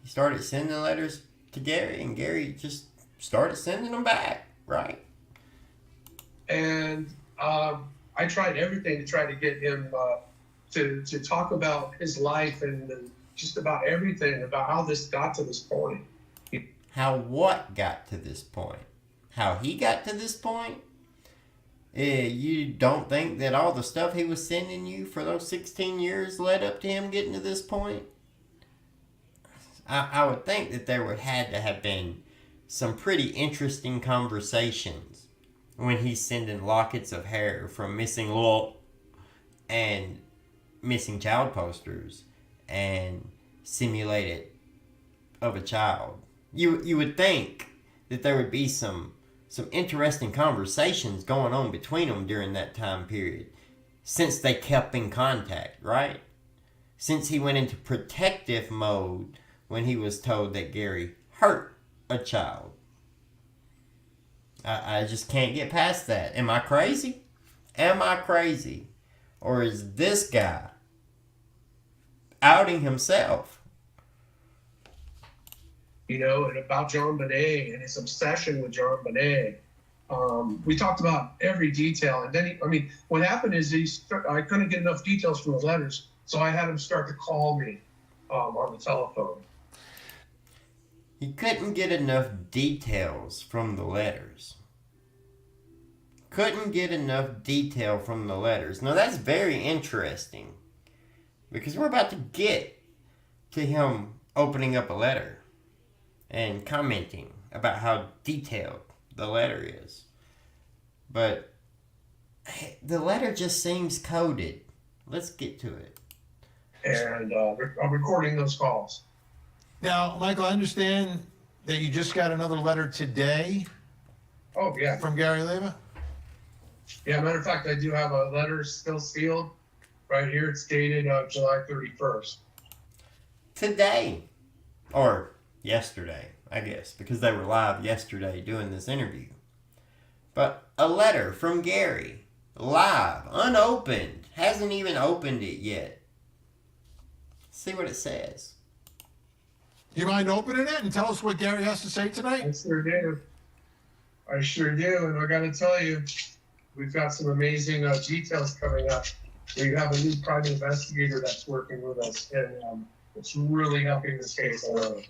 he started sending letters to Gary, and Gary just started sending them back, right? And I tried everything to try to get him to talk about his life and just about everything, about how this got to this point. How what got to this point? How he got to this point? You don't think that all the stuff he was sending you for those 16 years led up to him getting to this point? I would think that there would had to have been some pretty interesting conversations when he's sending lockets of hair from missing Lil and missing child posters and simulated of a child. You would think that there would be some interesting conversations going on between them during that time period, since they kept in contact, right? Since he went into protective mode when he was told that Gary hurt a child. I just can't get past that. Am I crazy? Am I crazy? Or is this guy outing himself? You know, and about Jon Bennett and his obsession with Jon Bennett. We talked about every detail, and then what happened is I couldn't get enough details from the letters, so I had him start to call me on the telephone. He couldn't get enough details from the letters. Couldn't get enough detail from the letters. Now that's very interesting, because we're about to get to him opening up a letter and commenting about how detailed the letter is. But the letter just seems coded. Let's get to it. And I'm recording those calls. Now, Michael, I understand that you just got another letter today. Oh, yeah. From Gary Leva? Yeah, matter of fact, I do have a letter still sealed right here. It's dated July 31st. Today. Or yesterday, I guess, because they were live yesterday doing this interview. But a letter from Gary, live, unopened, hasn't even opened it yet. See what it says. You mind opening it and tell us what Gary has to say tonight? I sure do. And I got to tell you, we've got some amazing details coming up. We have a new private investigator that's working with us, and it's really helping this case. I'm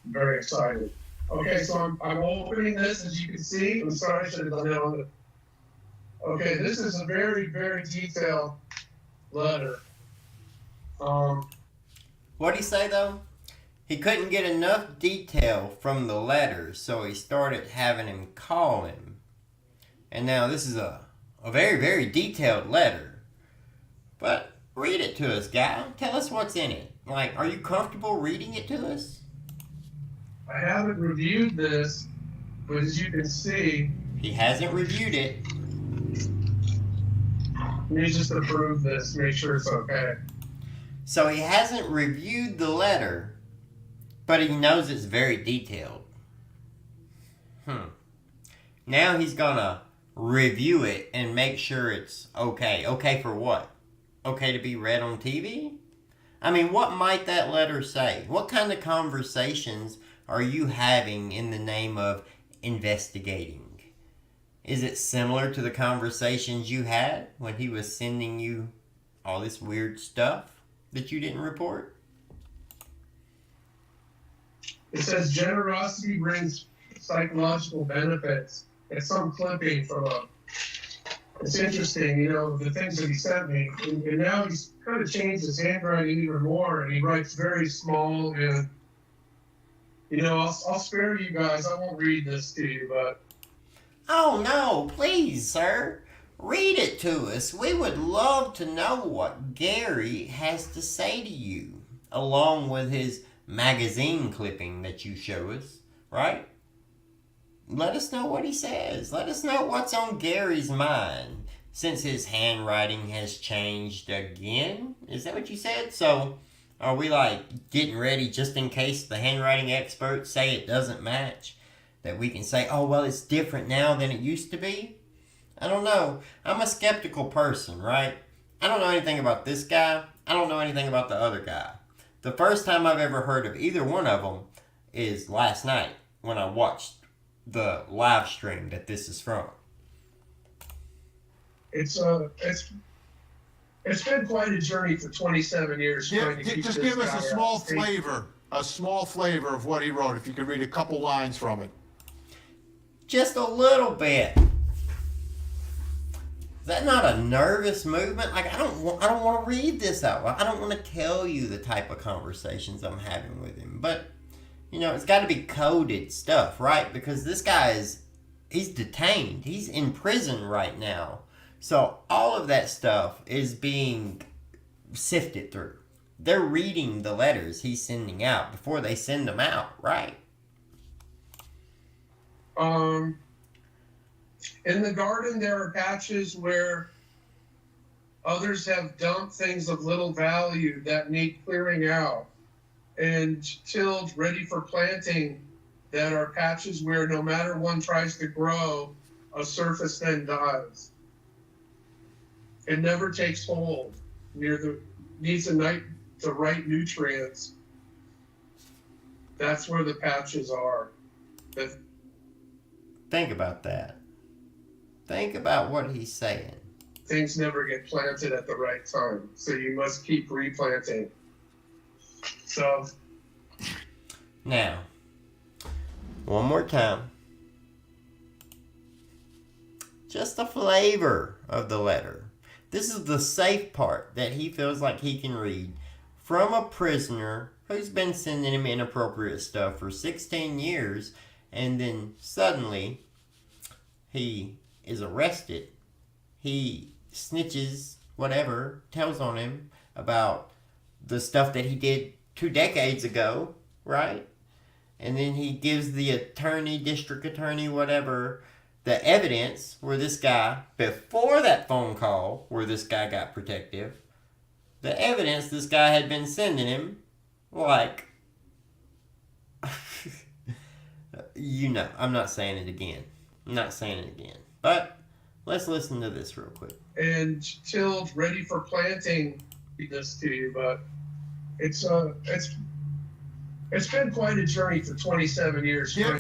very excited. Okay, so I'm opening this, as you can see. I'm sorry, I should have done that on the... Okay, this is a very, very detailed letter. What'd he say, though? He couldn't get enough detail from the letter, so he started having him call him. And now this is a very, very detailed letter. But read it to us, guy. Tell us what's in it. Like, are you comfortable reading it to us? I haven't reviewed this, but as you can see... He hasn't reviewed it. Let me just approve this, make sure it's okay. So he hasn't reviewed the letter, but he knows it's very detailed. Now he's gonna review it and make sure it's okay. Okay for what? Okay to be read on TV? I mean, what might that letter say? What kind of conversations are you having in the name of investigating? Is it similar to the conversations you had when he was sending you all this weird stuff that you didn't report? It says generosity brings psychological benefits. It's some clipping from it's interesting, you know, the things that he sent me. And now he's kind of changed his handwriting even more, and he writes very small. And, you know, I'll spare you guys. I won't read this to you, but... Oh, no, please, sir. Read it to us. We would love to know what Gary has to say to you, along with his magazine clipping that you show us, right? Let us know what he says. Let us know what's on Gary's mind, since his handwriting has changed again. Is that what you said? So, are we like getting ready just in case the handwriting experts say it doesn't match? That we can say, oh, well, it's different now than it used to be? I don't know. I'm a skeptical person, right? I don't know anything about this guy. I don't know anything about the other guy. The first time I've ever heard of either one of them is last night when I watched the live stream that this is from. It's been quite a journey for 27 years. Just give us a small flavor of what he wrote, if you could read a couple lines from it. Just a little bit. Is that not a nervous movement? Like, I don't want to read this out loud. I don't want to tell you the type of conversations I'm having with him. But, you know, it's got to be coded stuff, right? Because this guy is he's detained. He's in prison right now. So all of that stuff is being sifted through. They're reading the letters he's sending out before they send them out, right? In the garden, there are patches where others have dumped things of little value that need clearing out and tilled ready for planting, that are patches where no matter one tries to grow, a surface then dies. It never takes hold. Needs the right nutrients. That's where the patches are. Think about that. Think about what he's saying. Things never get planted at the right time, so you must keep replanting. So now, one more time. Just a flavor of the letter. This is the safe part that he feels like he can read from a prisoner who's been sending him inappropriate stuff for 16 years, and then suddenly he is arrested. He snitches, whatever, tells on him about the stuff that he did 2 decades ago, right? And then he gives the attorney, district attorney, whatever, the evidence where this guy, before that phone call where this guy got protective, the evidence this guy had been sending him, like, I'm not saying it again. But let's listen to this real quick. And tilled, ready for planting. This to you, but it's been quite a journey for 27 years. Yeah.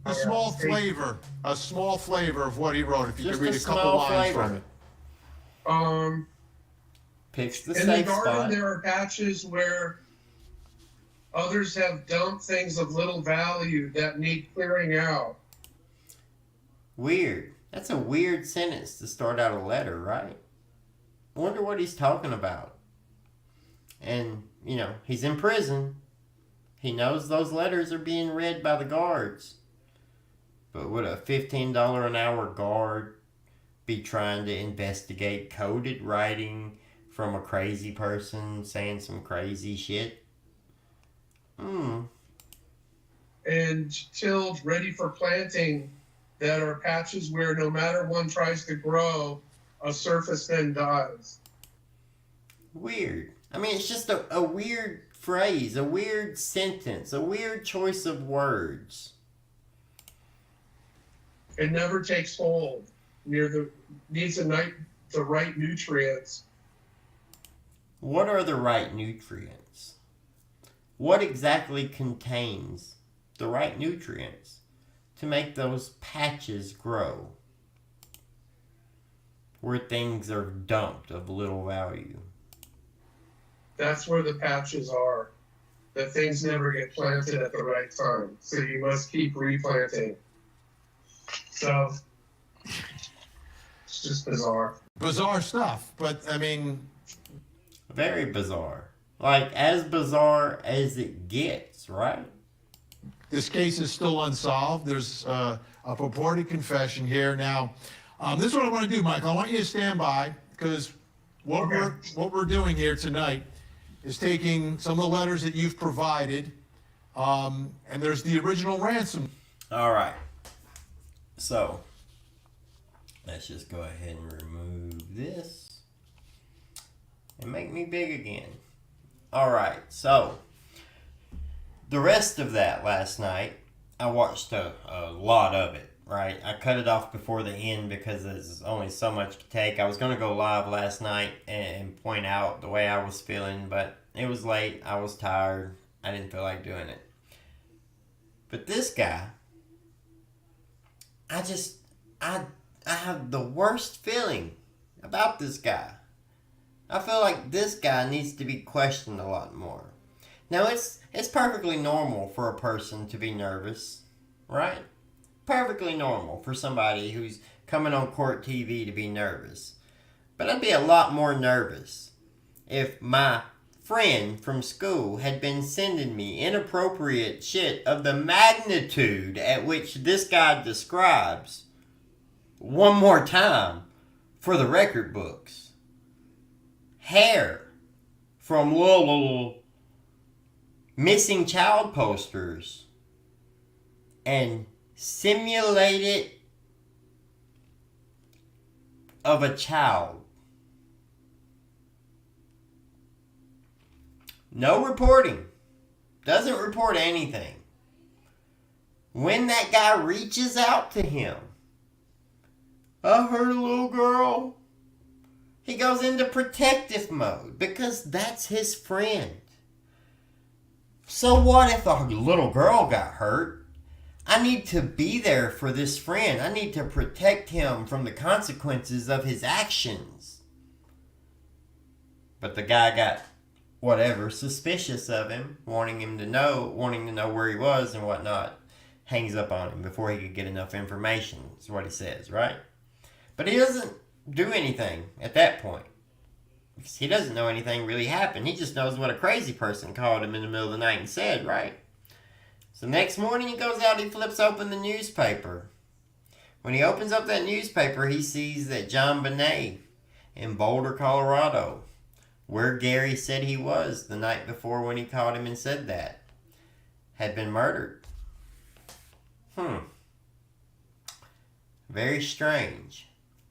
A small flavor of what he wrote. If you could read a couple lines from it. Picks the in safe the garden, spot. there are patches where others have dumped things of little value that need clearing out. Weird. That's a weird sentence to start out a letter, right? I wonder what he's talking about. And, he's in prison. He knows those letters are being read by the guards. But would a $15 an hour guard be trying to investigate coded writing from a crazy person saying some crazy shit? And tilled, ready for planting, that are patches where no matter one tries to grow, a surface then dies. Weird. I mean, it's just a weird phrase, a weird sentence, a weird choice of words. It never takes hold. Needs the right nutrients. What are the right nutrients? What exactly contains the right nutrients to make those patches grow where things are dumped of little value? That's where the patches are. That things never get planted at the right time. So you must keep replanting. So it's just bizarre. Bizarre stuff, but I mean, very bizarre. Like, as bizarre as it gets, right? this case is still unsolved. There's a purported confession here. Now, this is what I want to do, Michael. I want you to stand by, because what we're doing here tonight is taking some of the letters that you've provided, and there's the original ransom. All right. So, let's just go ahead and remove this and make me big again. All right. So, the rest of that last night, I watched a lot of it, right? I cut it off before the end because there's only so much to take. I was going to go live last night and point out the way I was feeling, but it was late. I was tired. I didn't feel like doing it. But this guy, I have the worst feeling about this guy. I feel like this guy needs to be questioned a lot more. Now, it's perfectly normal for a person to be nervous, right? Perfectly normal for somebody who's coming on court TV to be nervous. But I'd be a lot more nervous if my friend from school had been sending me inappropriate shit of the magnitude at which this guy describes one more time for the record books. Hair from little missing child posters and simulated of a child. No reporting. Doesn't report anything. When that guy reaches out to him, I heard a little girl. He goes into protective mode because that's his friend. So what if a little girl got hurt? I need to be there for this friend. I need to protect him from the consequences of his actions. But the guy got whatever, suspicious of him, wanting to know where he was and whatnot, hangs up on him before he could get enough information, is what he says, right? But he doesn't do anything at that point. Because he doesn't know anything really happened. He just knows what a crazy person called him in the middle of the night and said, right? So next morning he goes out, he flips open the newspaper. When he opens up that newspaper, he sees that Jon Bennett in Boulder, Colorado, where Gary said he was the night before when he called him and said that, had been murdered. Very strange.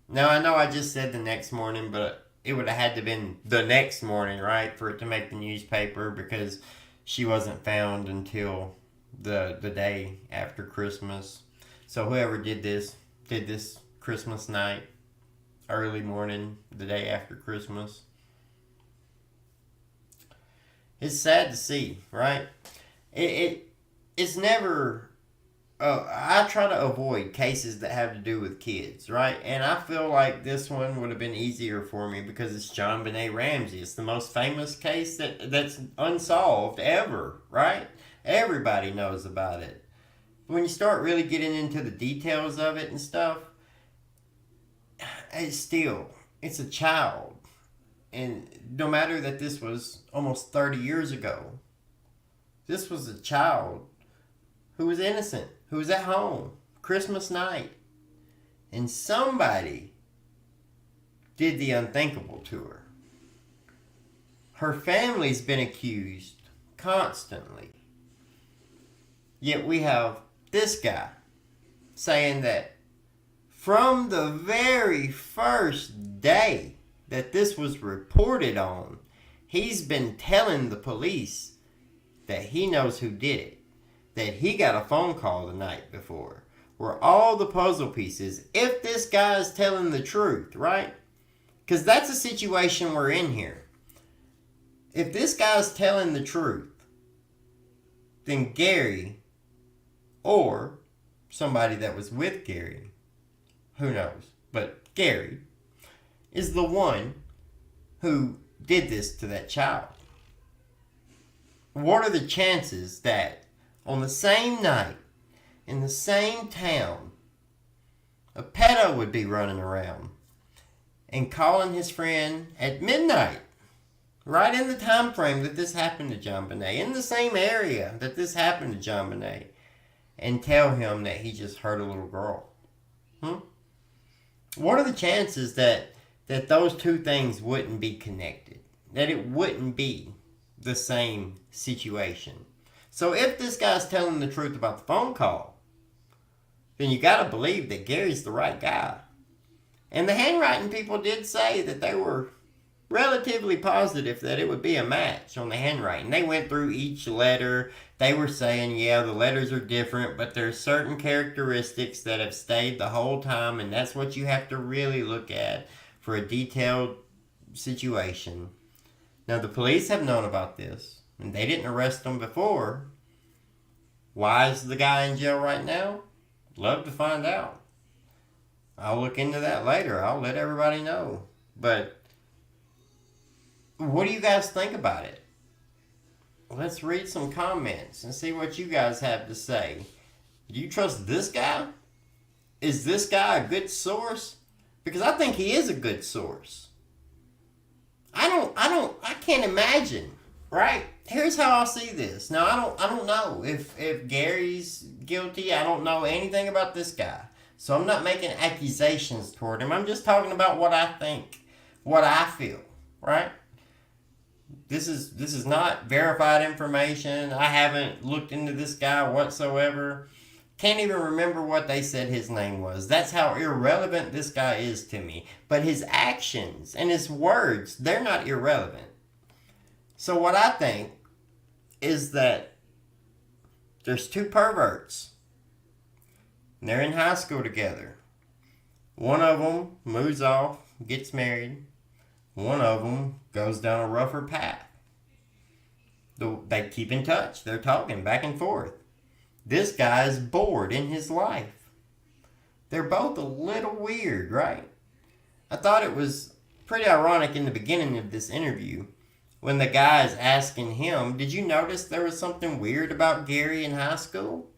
Now, I know I just said the next morning, but it would have had to been the next morning, right, for it to make the newspaper, because she wasn't found until the day after Christmas. So whoever did this Christmas night, early morning, the day after Christmas. It's sad to see, right? It's never... I try to avoid cases that have to do with kids, right? And I feel like this one would have been easier for me because it's Jon Bennett Ramsey. It's the most famous case that's unsolved ever, right? Everybody knows about it. When you start really getting into the details of it and stuff, it's a child. And no matter that this was almost 30 years ago, this was a child who was innocent, who was at home, Christmas night. And somebody did the unthinkable to her. Her family's been accused constantly. Yet we have this guy saying that from the very first day that this was reported on, he's been telling the police that he knows who did it. That he got a phone call the night before where all the puzzle pieces, if this guy is telling the truth, right? Because that's a situation we're in here. If this guy's telling the truth, then Gary, or somebody that was with Gary, who knows, but Gary is the one who did this to that child. What are the chances that on the same night, in the same town, a pedo would be running around and calling his friend at midnight, right in the time frame that this happened to Jon Bennett, in the same area that this happened to Jon Bennett, and tell him that he just hurt a little girl? What are the chances that those two things wouldn't be connected? That it wouldn't be the same situation? So if this guy's telling the truth about the phone call, then you got to believe that Gary's the right guy. And the handwriting people did say that they were relatively positive that it would be a match on the handwriting. They went through each letter. They were saying, yeah, the letters are different, but there's certain characteristics that have stayed the whole time, and that's what you have to really look at for a detailed situation. Now, the police have known about this. And they didn't arrest him before. Why is the guy in jail right now? Love to find out. I'll look into that later. I'll let everybody know. But what do you guys think about it? Let's read some comments and see what you guys have to say. Do you trust this guy? Is this guy a good source? Because I think he is a good source. I can't imagine Right? Here's how I see this. Now I don't know if Gary's guilty. I don't know anything about this guy. So I'm not making accusations toward him. I'm just talking about what I think, what I feel, right? This is not verified information. I haven't looked into this guy whatsoever. Can't even remember what they said his name was. That's how irrelevant this guy is to me. But his actions and his words, they're not irrelevant. So what I think is that there's two perverts. And they're in high school together. One of them moves off, gets married. One of them goes down a rougher path. They keep in touch. They're talking back and forth. This guy is bored in his life. They're both a little weird, right? I thought it was pretty ironic in the beginning of this interview when the guy is asking him, did you notice there was something weird about Gary in high school?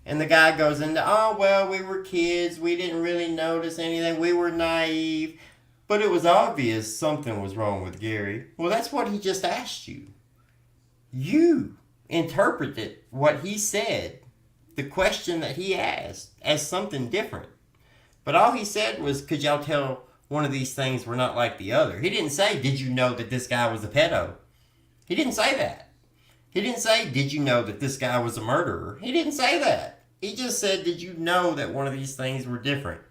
And the guy goes into, oh, well, we were kids. We didn't really notice anything. We were naive. But it was obvious something was wrong with Gary. Well, that's what he just asked you. You interpreted what he said, the question that he asked, as something different. But all he said was, could y'all tell one of these things were not like the other? He didn't say, did you know that this guy was a pedo? He didn't say that. He didn't say, did you know that this guy was a murderer? He didn't say that. He just said, did you know that one of these things were different?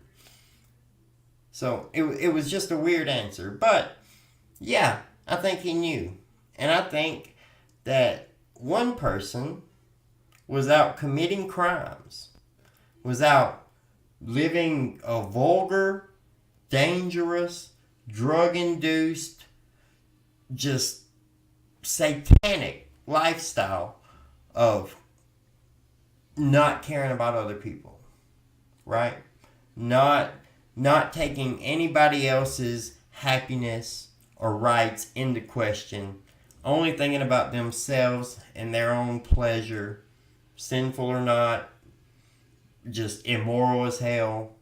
So it was just a weird answer. But yeah, I think he knew. And I think that one person was out committing crimes, was out living a vulgar, dangerous, drug-induced, just satanic lifestyle of not caring about other people, right? Not taking anybody else's happiness or rights into question, only thinking about themselves and their own pleasure, sinful or not, just immoral as hell,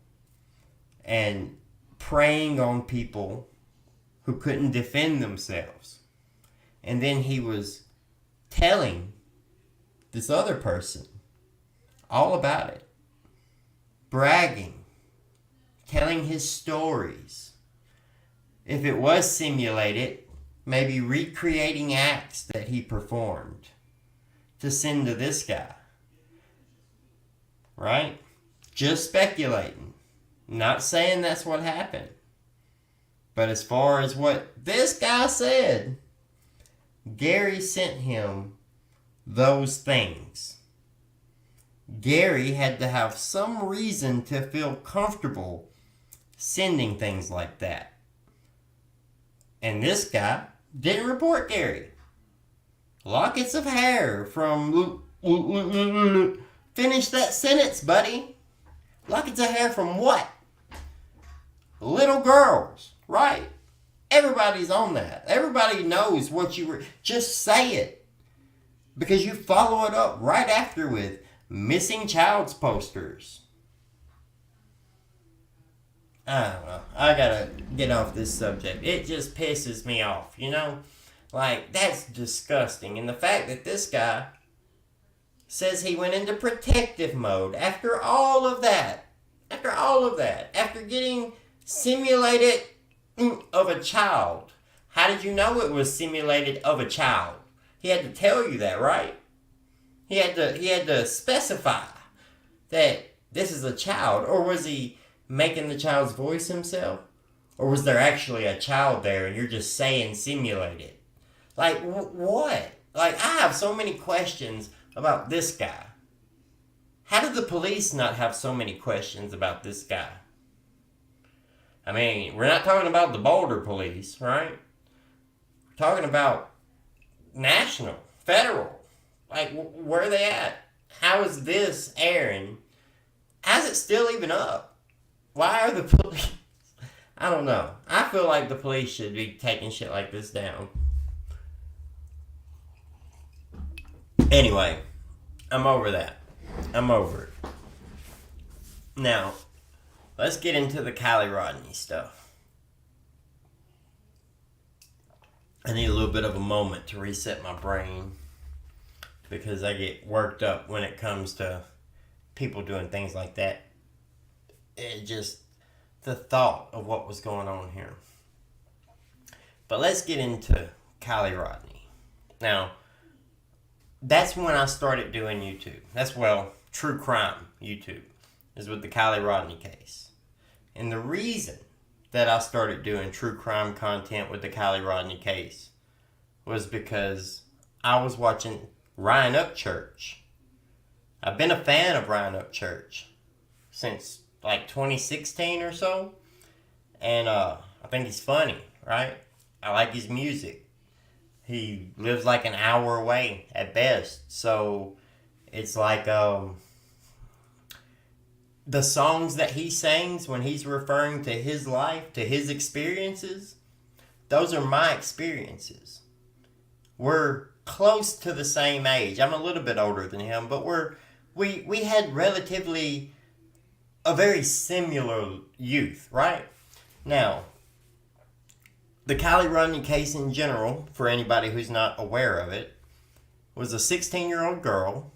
and preying on people who couldn't defend themselves. And then he was telling this other person all about it, bragging, telling his stories. If it was simulated, maybe recreating acts that he performed to send to this guy. Right? Just speculating. Not saying that's what happened. But as far as what this guy said, Gary sent him those things. Gary had to have some reason to feel comfortable sending things like that. And this guy didn't report Gary. Lockets of hair from... Finish that sentence, buddy. Lockets of hair from what? Little girls, right? Everybody's on that. Everybody knows what you were... Just say it. Because you follow it up right after with missing child's posters. I don't know. I gotta get off this subject. It just pisses me off, you know? Like, that's disgusting. And the fact that this guy says he went into protective mode after all of that. After getting simulated of a child. How did you know it was simulated of a child? He had to tell you that, right? He had to specify that this is a child. Or was he making the child's voice himself? Or was there actually a child there and you're just saying simulated? Like, what? Like, I have so many questions about this guy. How did the police not have so many questions about this guy? I mean, we're not talking about the Boulder police, right? We're talking about national, federal. Like, where are they at? How is this airing? How's it still even up? Why are the police... I don't know. I feel like the police should be taking shit like this down. Anyway, I'm over that. I'm over it. Now, let's get into the Kylie Rodney stuff. I need a little bit of a moment to reset my brain because I get worked up when it comes to people doing things like that. It just, the thought of what was going on here. But let's get into Kylie Rodney. Now, that's when I started doing YouTube. True crime YouTube is with the Kylie Rodney case. And the reason that I started doing true crime content with the Kylie Rodney case was because I was watching Ryan Upchurch. I've been a fan of Ryan Upchurch since like 2016 or so. And I think he's funny, right? I like his music. He lives like an hour away at best. So it's like the songs that he sings when he's referring to his life, to his experiences, those are my experiences. We're close to the same age. I'm a little bit older than him, but we had relatively a very similar youth, right? Now, the Kylie Rodney case in general, for anybody who's not aware of it, was a 16-year-old girl.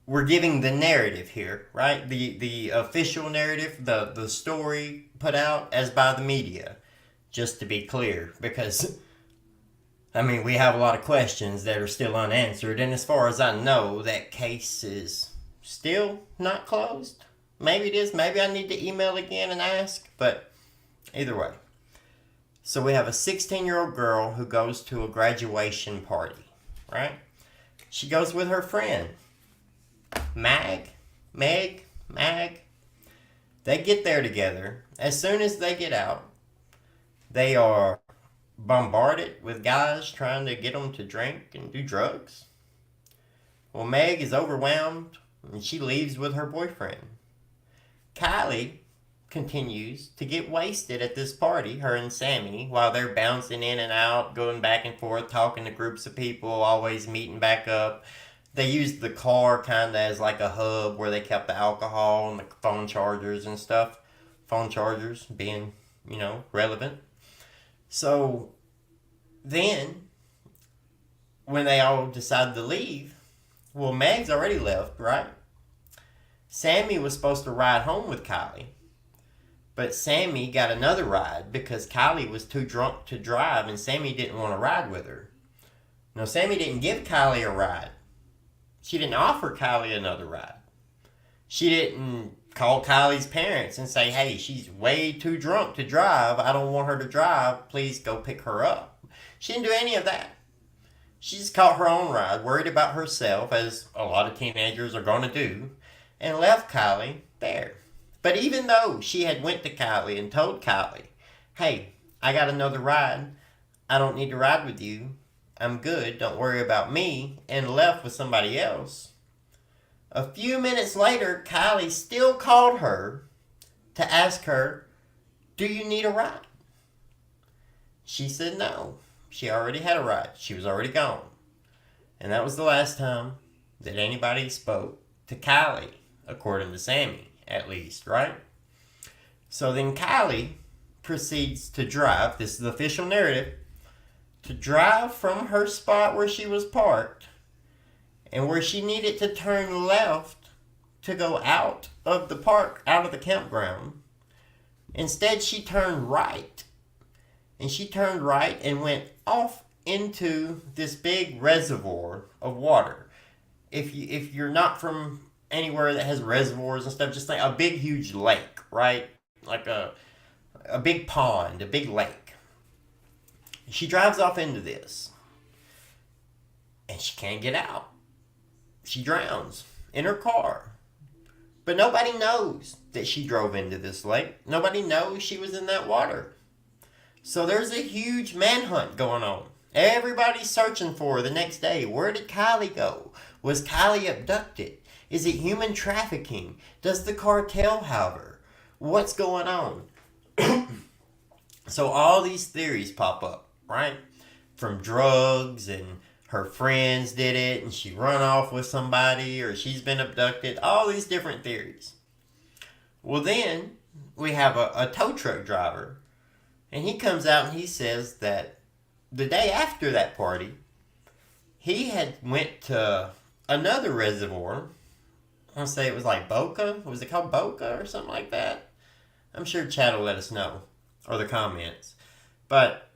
We're giving the narrative here, right? The official narrative, the story put out as by the media, just to be clear, because I mean, we have a lot of questions that are still unanswered, and as far as I know, that case is still not closed. Maybe it is, maybe I need to email again and ask, but either way. So we have a 16-year-old girl who goes to a graduation party, right? She goes with her friend, Meg. They get there together. As soon as they get out, they are bombarded with guys trying to get them to drink and do drugs. Well, Meg is overwhelmed and she leaves with her boyfriend. Kylie continues to get wasted at this party, her and Sammy, while they're bouncing in and out, going back and forth, talking to groups of people, always meeting back up. They used the car kind of as like a hub where they kept the alcohol and the phone chargers and stuff. Phone chargers being, relevant. So then, when they all decided to leave, well, Meg's already left, right? Sammy was supposed to ride home with Kylie. But Sammy got another ride because Kylie was too drunk to drive and Sammy didn't want to ride with her. No, Sammy didn't give Kylie a ride. She didn't offer Kylie another ride. She didn't call Kylie's parents and say, hey, she's way too drunk to drive. I don't want her to drive. Please go pick her up. She didn't do any of that. She just caught her own ride, worried about herself, as a lot of teenagers are going to do, and left Kylie there. But even though she had went to Kylie and told Kylie, hey, I got another ride. I don't need to ride with you. I'm good. Don't worry about me. And left with somebody else. A few minutes later, Kylie still called her to ask her, do you need a ride? She said no. She already had a ride. She was already gone. And that was the last time that anybody spoke to Kylie, according to Sammy. At least, right? So then Kylie proceeds to drive, this is the official narrative, to drive from her spot where she was parked and where she needed to turn left to go out of the park, out of the campground. Instead, she turned right. And she turned right and went off into this big reservoir of water. If you're not from anywhere that has reservoirs and stuff, just like a big huge lake, right? Like a big pond, a big lake. She drives off into this and she can't get out. She drowns in her car. But nobody knows that she drove into this lake. Nobody knows she was in that water. So there's a huge manhunt going on. Everybody's searching for her the next day. Where did Kylie go? Was Kylie abducted? Is it human trafficking? Does the cartel have her? What's going on? So all these theories pop up, right? From drugs and her friends did it and she run off with somebody or she's been abducted. All these different theories. Well, then we have a tow truck driver and he comes out and he says that the day after that party, he had went to another reservoir. I want to say it was like Boca. Was it called Boca or something like that? I'm sure Chad will let us know, or the comments. But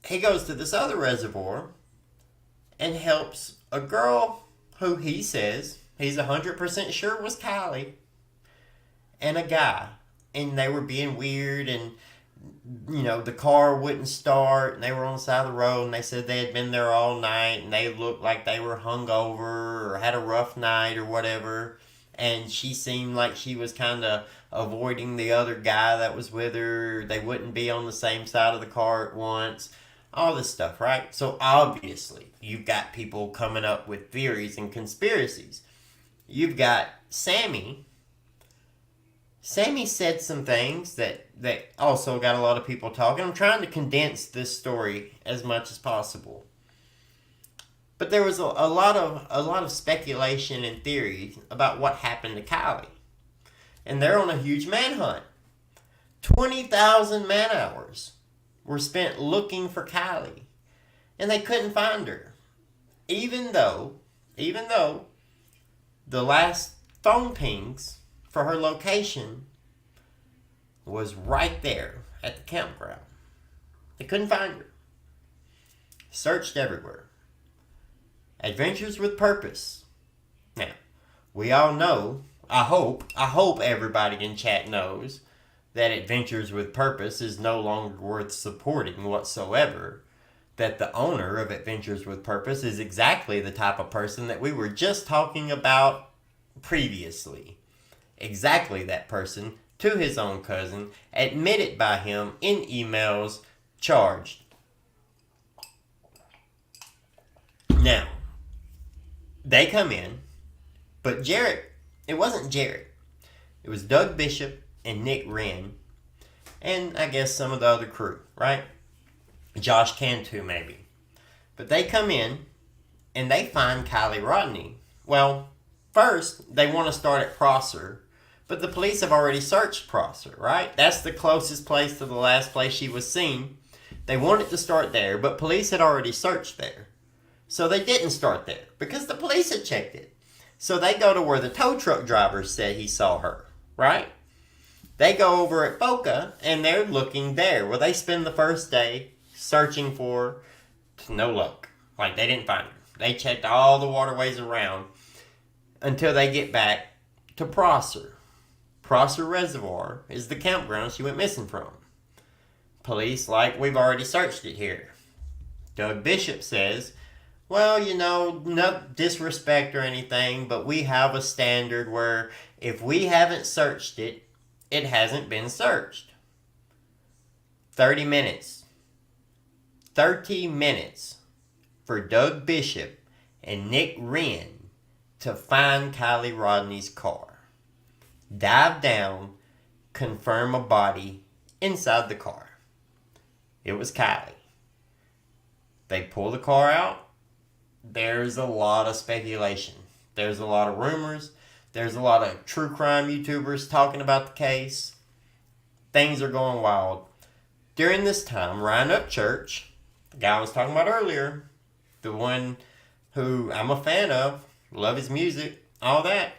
he goes to this other reservoir and helps a girl who he says he's 100% sure was Kylie, and a guy. And they were being weird, and the car wouldn't start, and they were on the side of the road, and they said they had been there all night, and they looked like they were hungover or had a rough night or whatever. And she seemed like she was kind of avoiding the other guy that was with her. They wouldn't be on the same side of the car at once. All this stuff, right? So obviously, you've got people coming up with theories and conspiracies. You've got Sammy. Sammy said some things that also got a lot of people talking. I'm trying to condense this story as much as possible. But there was a lot of speculation and theories about what happened to Kylie. And they're on a huge manhunt. 20,000 man hours were spent looking for Kylie. And they couldn't find her. Even though the last phone pings for her location was right there at the campground. They couldn't find her. Searched everywhere. Adventures with Purpose. Now, we all know, I hope everybody in chat knows that Adventures with Purpose is no longer worth supporting whatsoever. That the owner of Adventures with Purpose is exactly the type of person that we were just talking about previously. Exactly that person, to his own cousin, admitted by him in emails, charged. Now, they come in, but it wasn't Jarrett. It was Doug Bishop and Nick Wren, and I guess some of the other crew, right? Josh Cantu, maybe. But they come in, and they find Kylie Rodney. Well, first, they want to start at Prosser, but the police have already searched Prosser, right? That's the closest place to the last place she was seen. They wanted to start there, but police had already searched there. So they didn't start there, because the police had checked it. So they go to where the tow truck driver said he saw her, right? They go over at Boca, and they're looking there. Well, they spend the first day searching for her. No luck. Like, they didn't find her. They checked all the waterways around until they get back to Prosser. Prosser Reservoir is the campground she went missing from. Police, like, we've already searched it here. Doug Bishop says, well, no disrespect or anything, but we have a standard where if we haven't searched it, it hasn't been searched. 30 minutes. 30 minutes for Doug Bishop and Nick Wren to find Kylie Rodney's car. Dive down, confirm a body inside the car. It was Kylie. They pull the car out. There's a lot of speculation. There's a lot of rumors. There's a lot of true crime YouTubers talking about the case. Things are going wild. During this time, Ryan Upchurch, the guy I was talking about earlier, the one who I'm a fan of, love his music, all that,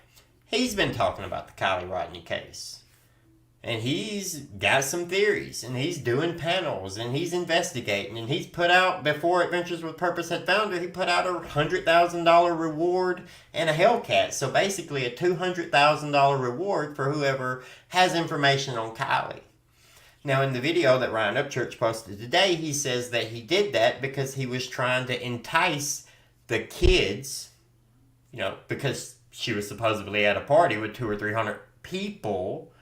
he's been talking about the Kylie Rodney case. And he's got some theories, and he's doing panels, and he's investigating, and he's put out, before Adventures with Purpose had found her, he put out a $100,000 reward and a Hellcat. So basically a $200,000 reward for whoever has information on Kylie. Now, in the video that Ryan Upchurch posted today, he says that he did that because he was trying to entice the kids, because she was supposedly at a party with 200 or 300 people.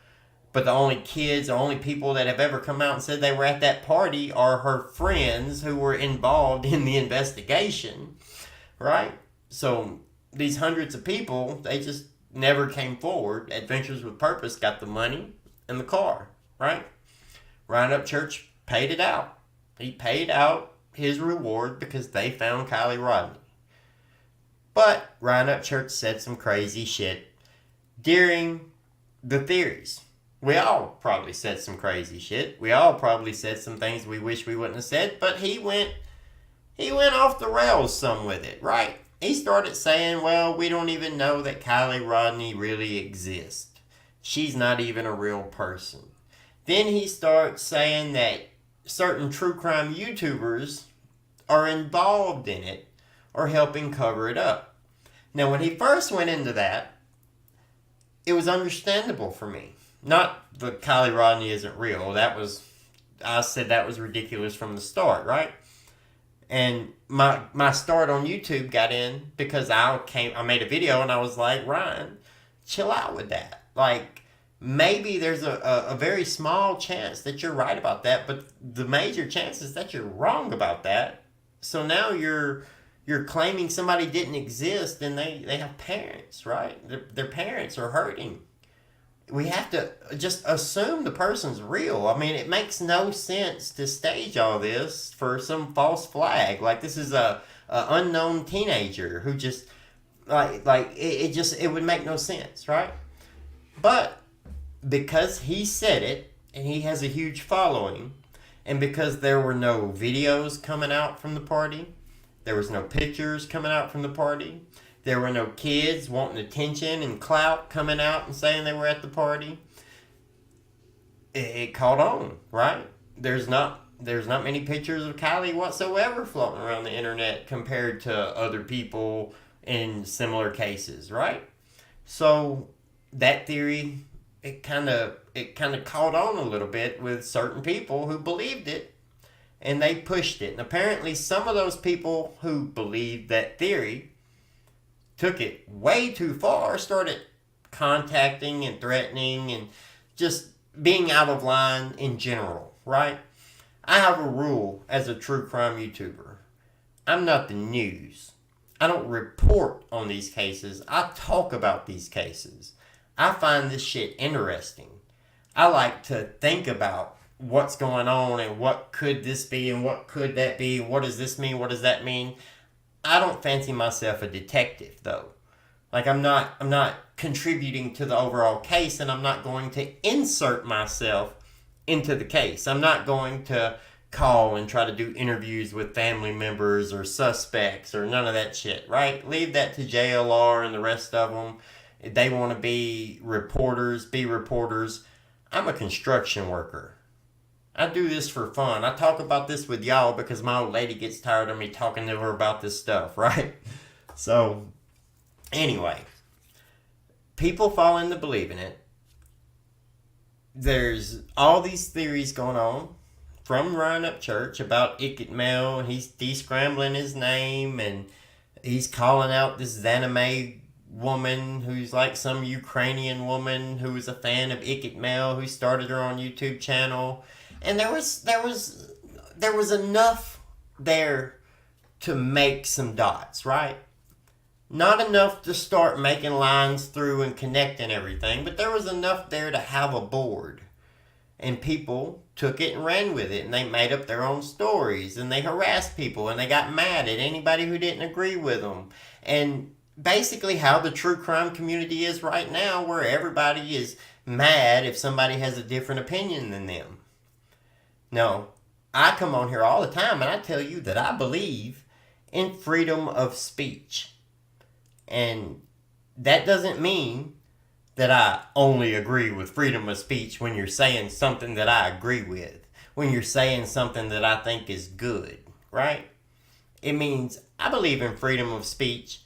But the only kids, the only people that have ever come out and said they were at that party are her friends who were involved in the investigation, right? So these hundreds of people, they just never came forward. Adventures with Purpose got the money and the car, right? Ryan Upchurch paid it out. He paid out his reward because they found Kylie Rodney. But Ryan Upchurch said some crazy shit during the theories. We all probably said some crazy shit. We all probably said some things we wish we wouldn't have said. But he went he went off the rails some with it, right? He started saying, well, we don't even know that Kylie Rodney really exists. She's not even a real person. Then he starts saying that certain true crime YouTubers are involved in it or helping cover it up. Now, when he first went into that, it was understandable for me. Not that Kylie Rodney isn't real. I said that was ridiculous from the start, right? And my start on YouTube got in because I made a video and I was like, Ryan, chill out with that. Like, maybe there's a very small chance that you're right about that, but the major chance is that you're wrong about that. So now you're claiming somebody didn't exist, and they have parents, right? Their parents are hurting. We have to just assume the person's real. I mean, it makes no sense to stage all this for some false flag. Like, this is a unknown teenager who just it would make no sense, right? But because he said it and he has a huge following, and because there were no videos coming out from the party, there was no pictures coming out from the party, there were no kids wanting attention and clout coming out and saying they were at the party, it caught on, right? There's not many pictures of Kylie whatsoever floating around the internet compared to other people in similar cases, right? So that theory, it kind of caught on a little bit with certain people who believed it, and they pushed it. And apparently some of those people who believed that theory took it way too far, started contacting and threatening and just being out of line in general, right? I have a rule as a true crime YouTuber. I'm not the news. I don't report on these cases. I talk about these cases. I find this shit interesting. I like to think about what's going on and what could this be and what could that be. What does this mean? What does that mean? I don't fancy myself a detective, though. Like, I'm not contributing to the overall case, and I'm not going to insert myself into the case. I'm not going to call and try to do interviews with family members or suspects or none of that shit, right? Leave that to JLR and the rest of them. If they want to be reporters, be reporters. I'm a construction worker. I do this for fun. I talk about this with y'all because my old lady gets tired of me talking to her about this stuff, right? So, anyway, people fall into believing it. There's all these theories going on from Ryan Upchurch about Icket Mel, and he's descrambling his name, and he's calling out this Zanime woman who's like some Ukrainian woman who was a fan of Icket Mel, who started her own YouTube channel. And there was enough there to make some dots, right? Not enough to start making lines through and connecting everything, but there was enough there to have a board. And people took it and ran with it, and they made up their own stories, and they harassed people, and they got mad at anybody who didn't agree with them. And basically how the true crime community is right now, where everybody is mad if somebody has a different opinion than them. No, I come on here all the time and I tell you that I believe in freedom of speech. And that doesn't mean that I only agree with freedom of speech when you're saying something that I agree with, when you're saying something that I think is good, right? It means I believe in freedom of speech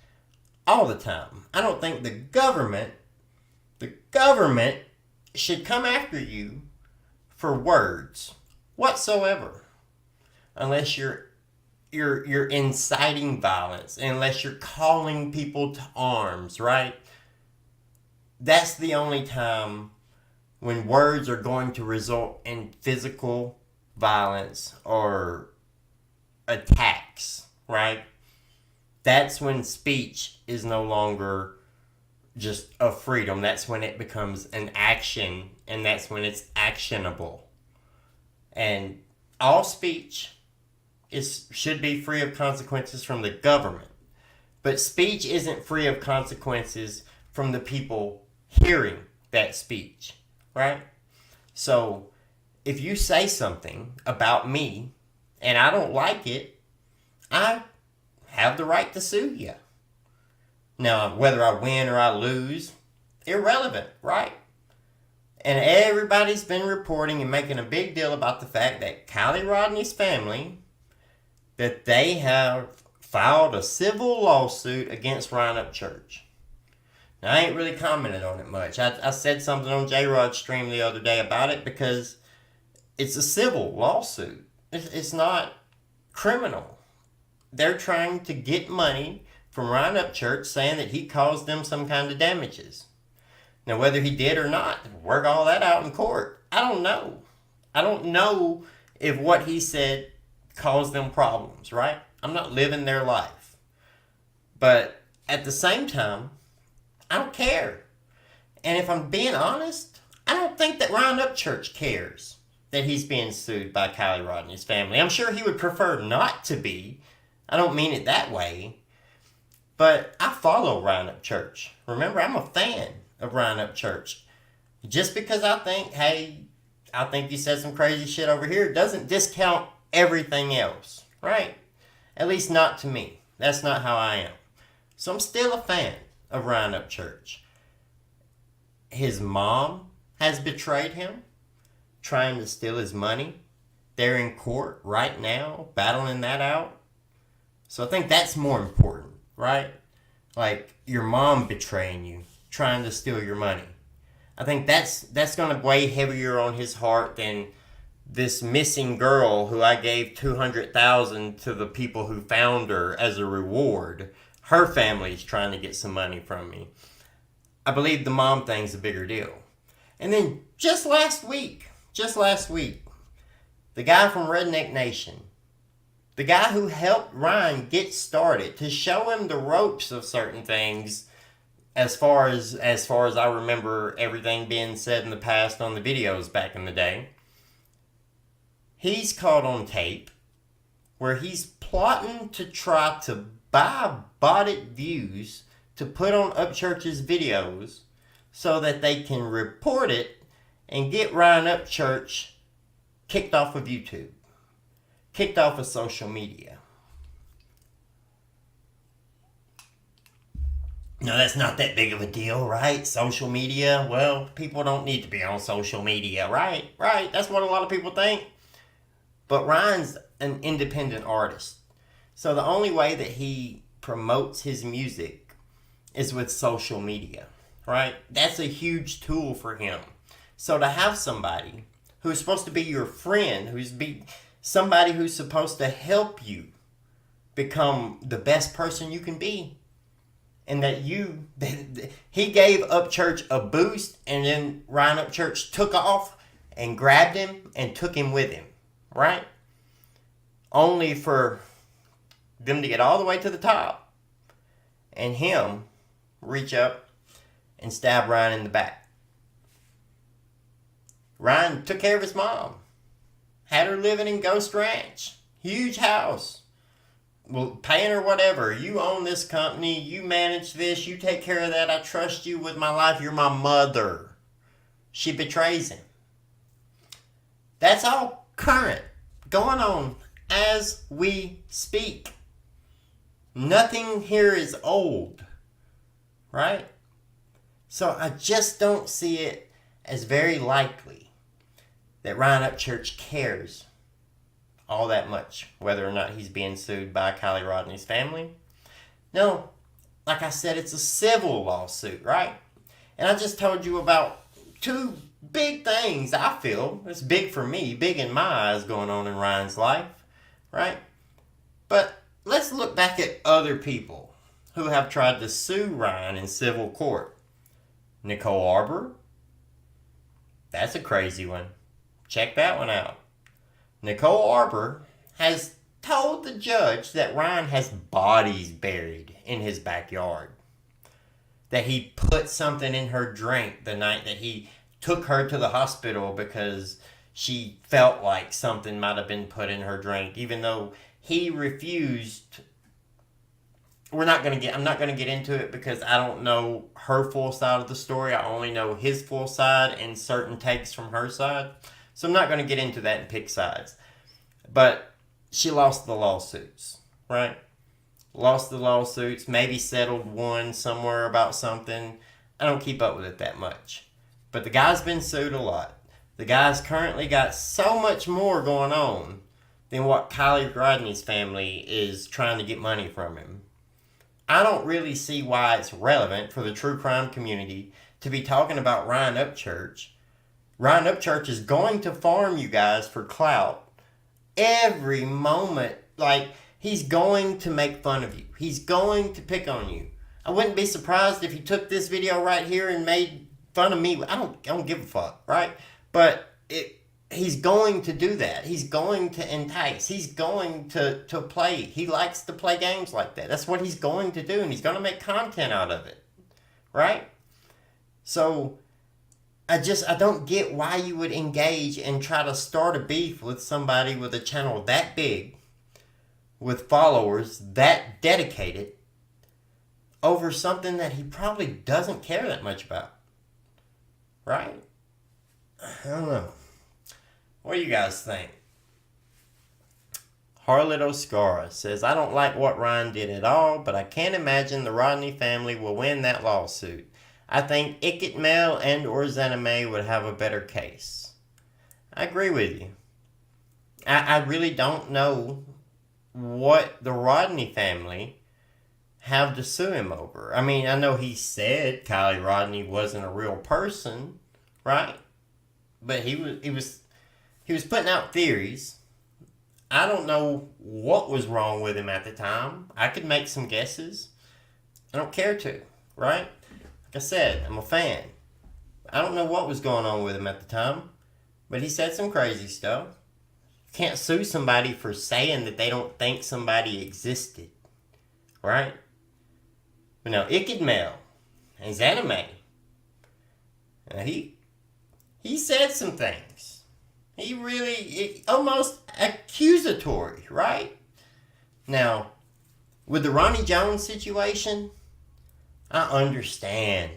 all the time. I don't think the government should come after you for words whatsoever, unless you're inciting violence, unless you're calling people to arms, right? That's the only time when words are going to result in physical violence or attacks, right? That's when speech is no longer just a freedom. That's when it becomes an action, and that's when it's actionable. And all speech should be free of consequences from the government. But speech isn't free of consequences from the people hearing that speech, right? So if you say something about me and I don't like it, I have the right to sue you. Now, whether I win or I lose, irrelevant, right? And everybody's been reporting and making a big deal about the fact that Kylie Rodney's family, that they have filed a civil lawsuit against Ryan Upchurch. Now, I ain't really commented on it much. I said something on J-Rod's stream the other day about it because it's a civil lawsuit. It's not criminal. They're trying to get money from Ryan Upchurch saying that he caused them some kind of damages. Now, whether he did or not, work all that out in court. I don't know. I don't know if what he said caused them problems, right? I'm not living their life. But at the same time, I don't care. And if I'm being honest, I don't think that Ryan Upchurch cares that he's being sued by Kylie Rodney's family. I'm sure he would prefer not to be. I don't mean it that way. But I follow Ryan Upchurch. Remember, I'm a fan of Ryan Upchurch. Just because I think, hey, I think you said some crazy shit over here, doesn't discount everything else, right? At least not to me. That's not how I am. So I'm still a fan of Ryan Upchurch. His mom has betrayed him, trying to steal his money. They're in court right now, battling that out. So I think that's more important, right? Like your mom betraying you, trying to steal your money. I think that's going to weigh heavier on his heart than this missing girl who I gave $200,000 to the people who found her as a reward. Her family's trying to get some money from me. I believe the mom thing's a bigger deal. And then just last week, the guy from Redneck Nation, the guy who helped Ryan get started to show him the ropes of certain things, as far as I remember everything being said in the past on the videos back in the day, he's caught on tape where he's plotting to try to buy botted views to put on Upchurch's videos so that they can report it and get Ryan Upchurch kicked off of YouTube, kicked off of social media. No, that's not that big of a deal, right? Social media, well, people don't need to be on social media, right? Right, that's what a lot of people think. But Ryan's an independent artist. So the only way that he promotes his music is with social media, right? That's a huge tool for him. So to have somebody who's supposed to be your friend, somebody who's supposed to help you become the best person you can be, and that he gave Upchurch a boost, and then Ryan Upchurch took off and grabbed him and took him with him, right? Only for them to get all the way to the top and him reach up and stab Ryan in the back. Ryan took care of his mom, had her living in Ghost Ranch, huge house. Well, paying her whatever. You own this company. You manage this. You take care of that. I trust you with my life. You're my mother. She betrays him. That's all current. Going on as we speak. Nothing here is old. Right? So I just don't see it as very likely that Ryan Upchurch cares all that much, whether or not he's being sued by Kylie Rodney's family. No, like I said, it's a civil lawsuit, right? And I just told you about two big things I feel. It's big for me, big in my eyes going on in Ryan's life, right? But let's look back at other people who have tried to sue Ryan in civil court. Nicole Arbor, that's a crazy one. Check that one out. Nicole Arbor has told the judge that Ryan has bodies buried in his backyard. That he put something in her drink the night that he took her to the hospital because she felt like something might have been put in her drink, even though he refused. I'm not going to get into it because I don't know her full side of the story. I only know his full side and certain takes from her side. So I'm not going to get into that and pick sides. But she lost the lawsuits. right? Lost the lawsuits, maybe settled one somewhere about something. I don't keep up with it that much. But the guy's been sued a lot. The guy's currently got so much more going on than what Kylie Rodney's family is trying to get money from him. I don't really see why it's relevant for the true crime community to be talking about Ryan Upchurch. Ryan Upchurch is going to farm you guys for clout every moment. Like, he's going to make fun of you. He's going to pick on you. I wouldn't be surprised if he took this video right here and made fun of me. I don't give a fuck, right? But he's going to do that. He's going to entice. He's going to play. He likes to play games like that. That's what he's going to do, and he's going to make content out of it, right? So I don't get why you would engage and try to start a beef with somebody with a channel that big, with followers that dedicated, over something that he probably doesn't care that much about, right? I don't know. What do you guys think? Harlot Oscara says, I don't like what Ryan did at all, but I can't imagine the Rodney family will win that lawsuit. I think Ickett Mel and or Zaname would have a better case. I agree with you. I really don't know what the Rodney family have to sue him over. I mean, I know he said Kylie Rodney wasn't a real person, right? But he was putting out theories. I don't know what was wrong with him at the time. I could make some guesses. I don't care to, right? Like I said, I'm a fan. I don't know what was going on with him at the time, but he said some crazy stuff. You can't sue somebody for saying that they don't think somebody existed, right? But now, Ickett Mel and Zaname, he said some things. He really, almost accusatory, right? Now, with the Ronnie Jones situation, I understand.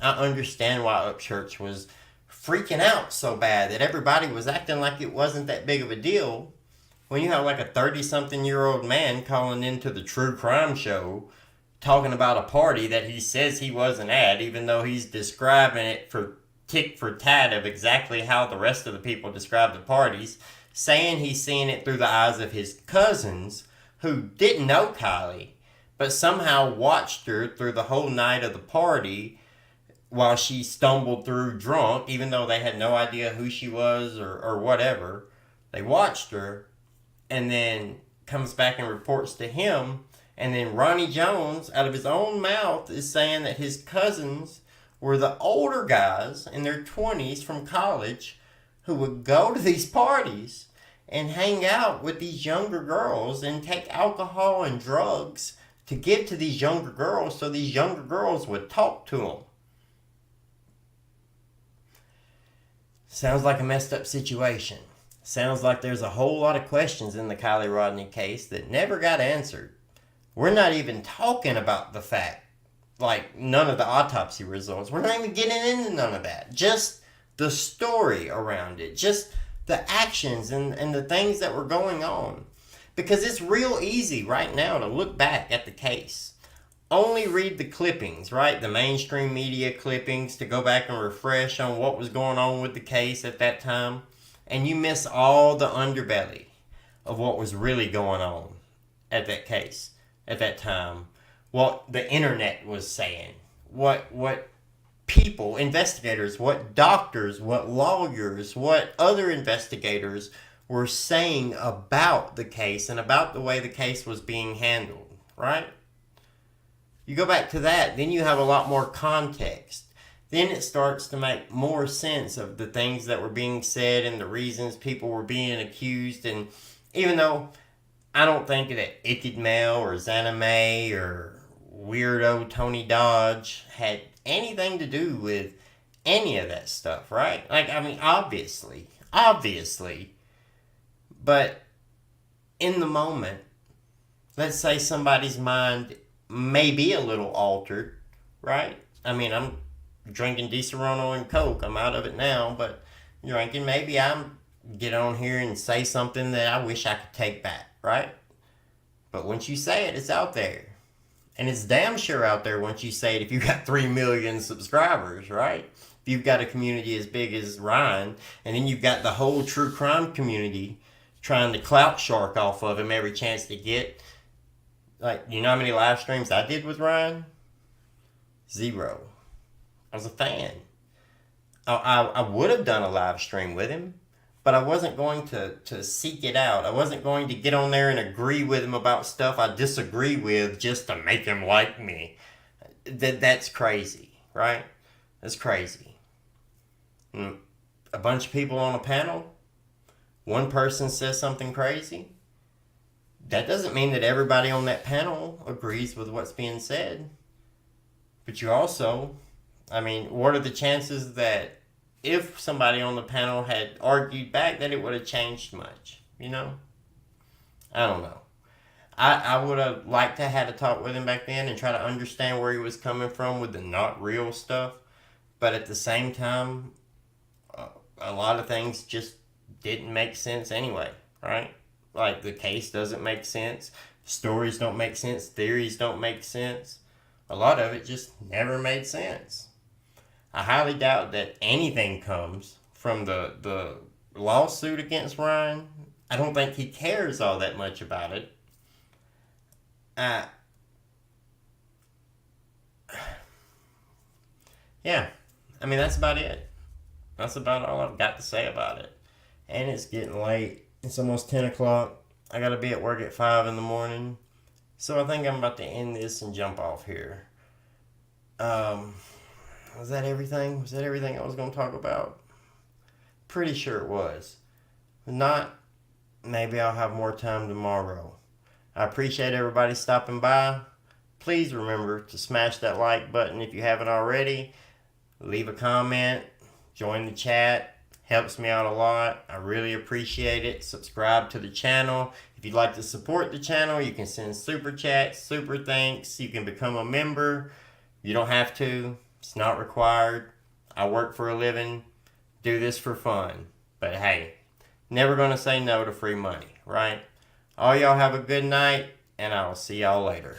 I understand why Upchurch was freaking out so bad that everybody was acting like it wasn't that big of a deal. When you have like a 30-something-year-old man calling into the true crime show talking about a party that he says he wasn't at, even though he's describing it for tick for tat of exactly how the rest of the people describe the parties, saying he's seeing it through the eyes of his cousins who didn't know Kylie, but somehow watched her through the whole night of the party while she stumbled through drunk, even though they had no idea who she was or whatever. They watched her, and then comes back and reports to him. And then Ronnie Jones, out of his own mouth, is saying that his cousins were the older guys in their 20s from college who would go to these parties and hang out with these younger girls and take alcohol and drugs to give to these younger girls so these younger girls would talk to them. Sounds like a messed up situation. Sounds like there's a whole lot of questions in the Kylie Rodney case that never got answered. We're not even talking about the fact, like none of the autopsy results. We're not even getting into none of that. Just the story around it. Just the actions and the things that were going on. Because it's real easy right now to look back at the case. Only read the clippings, right? The mainstream media clippings to go back and refresh on what was going on with the case at that time. And you miss all the underbelly of what was really going on at that case, at that time. What the internet was saying. What people, investigators, what doctors, what lawyers, what other investigators were saying about the case and about the way the case was being handled, right? You go back to that, then you have a lot more context. Then it starts to make more sense of the things that were being said and the reasons people were being accused. And even though I don't think that Ickett Mel or Zaname or weirdo Tony Dodge had anything to do with any of that stuff, right? Like, I mean, obviously. But in the moment, let's say somebody's mind may be a little altered, right? I mean, I'm drinking Di-Serono and Coke. I'm out of it now, but drinking, maybe I'm get on here and say something that I wish I could take back, right? But once you say it, it's out there. And it's damn sure out there once you say it if you've got 3 million subscribers, right? If you've got a community as big as Ryan, and then you've got the whole true crime community trying to clout shark off of him every chance they get. Like, you know how many live streams I did with Ryan? 0. I was a fan. I would have done a live stream with him, but I wasn't going to seek it out. I wasn't going to get on there and agree with him about stuff I disagree with just to make him like me. That's crazy, right? That's crazy. A bunch of people on a panel, one person says something crazy. That doesn't mean that everybody on that panel agrees with what's being said. But you also, I mean, what are the chances that if somebody on the panel had argued back that it would have changed much, you know? I don't know. I would have liked to have had a talk with him back then and try to understand where he was coming from with the not real stuff. But at the same time, a lot of things just didn't make sense anyway, right? Like, the case doesn't make sense. Stories don't make sense. Theories don't make sense. A lot of it just never made sense. I highly doubt that anything comes from the lawsuit against Ryan. I don't think he cares all that much about it. Yeah, I mean, that's about it. That's about all I've got to say about it. And it's getting late. It's almost 10 o'clock. I got to be at work at 5 in the morning. So I think I'm about to end this and jump off here. Was that everything? Was that everything I was going to talk about? Pretty sure it was. If not, maybe I'll have more time tomorrow. I appreciate everybody stopping by. Please remember to smash that like button if you haven't already. Leave a comment. Join the chat. Helps me out a lot. I really appreciate it. Subscribe to the channel. If you'd like to support the channel, you can send super chats, super thanks. You can become a member. You don't have to. It's not required. I work for a living. Do this for fun. But hey, never going to say no to free money, right? All y'all have a good night, and I'll see y'all later.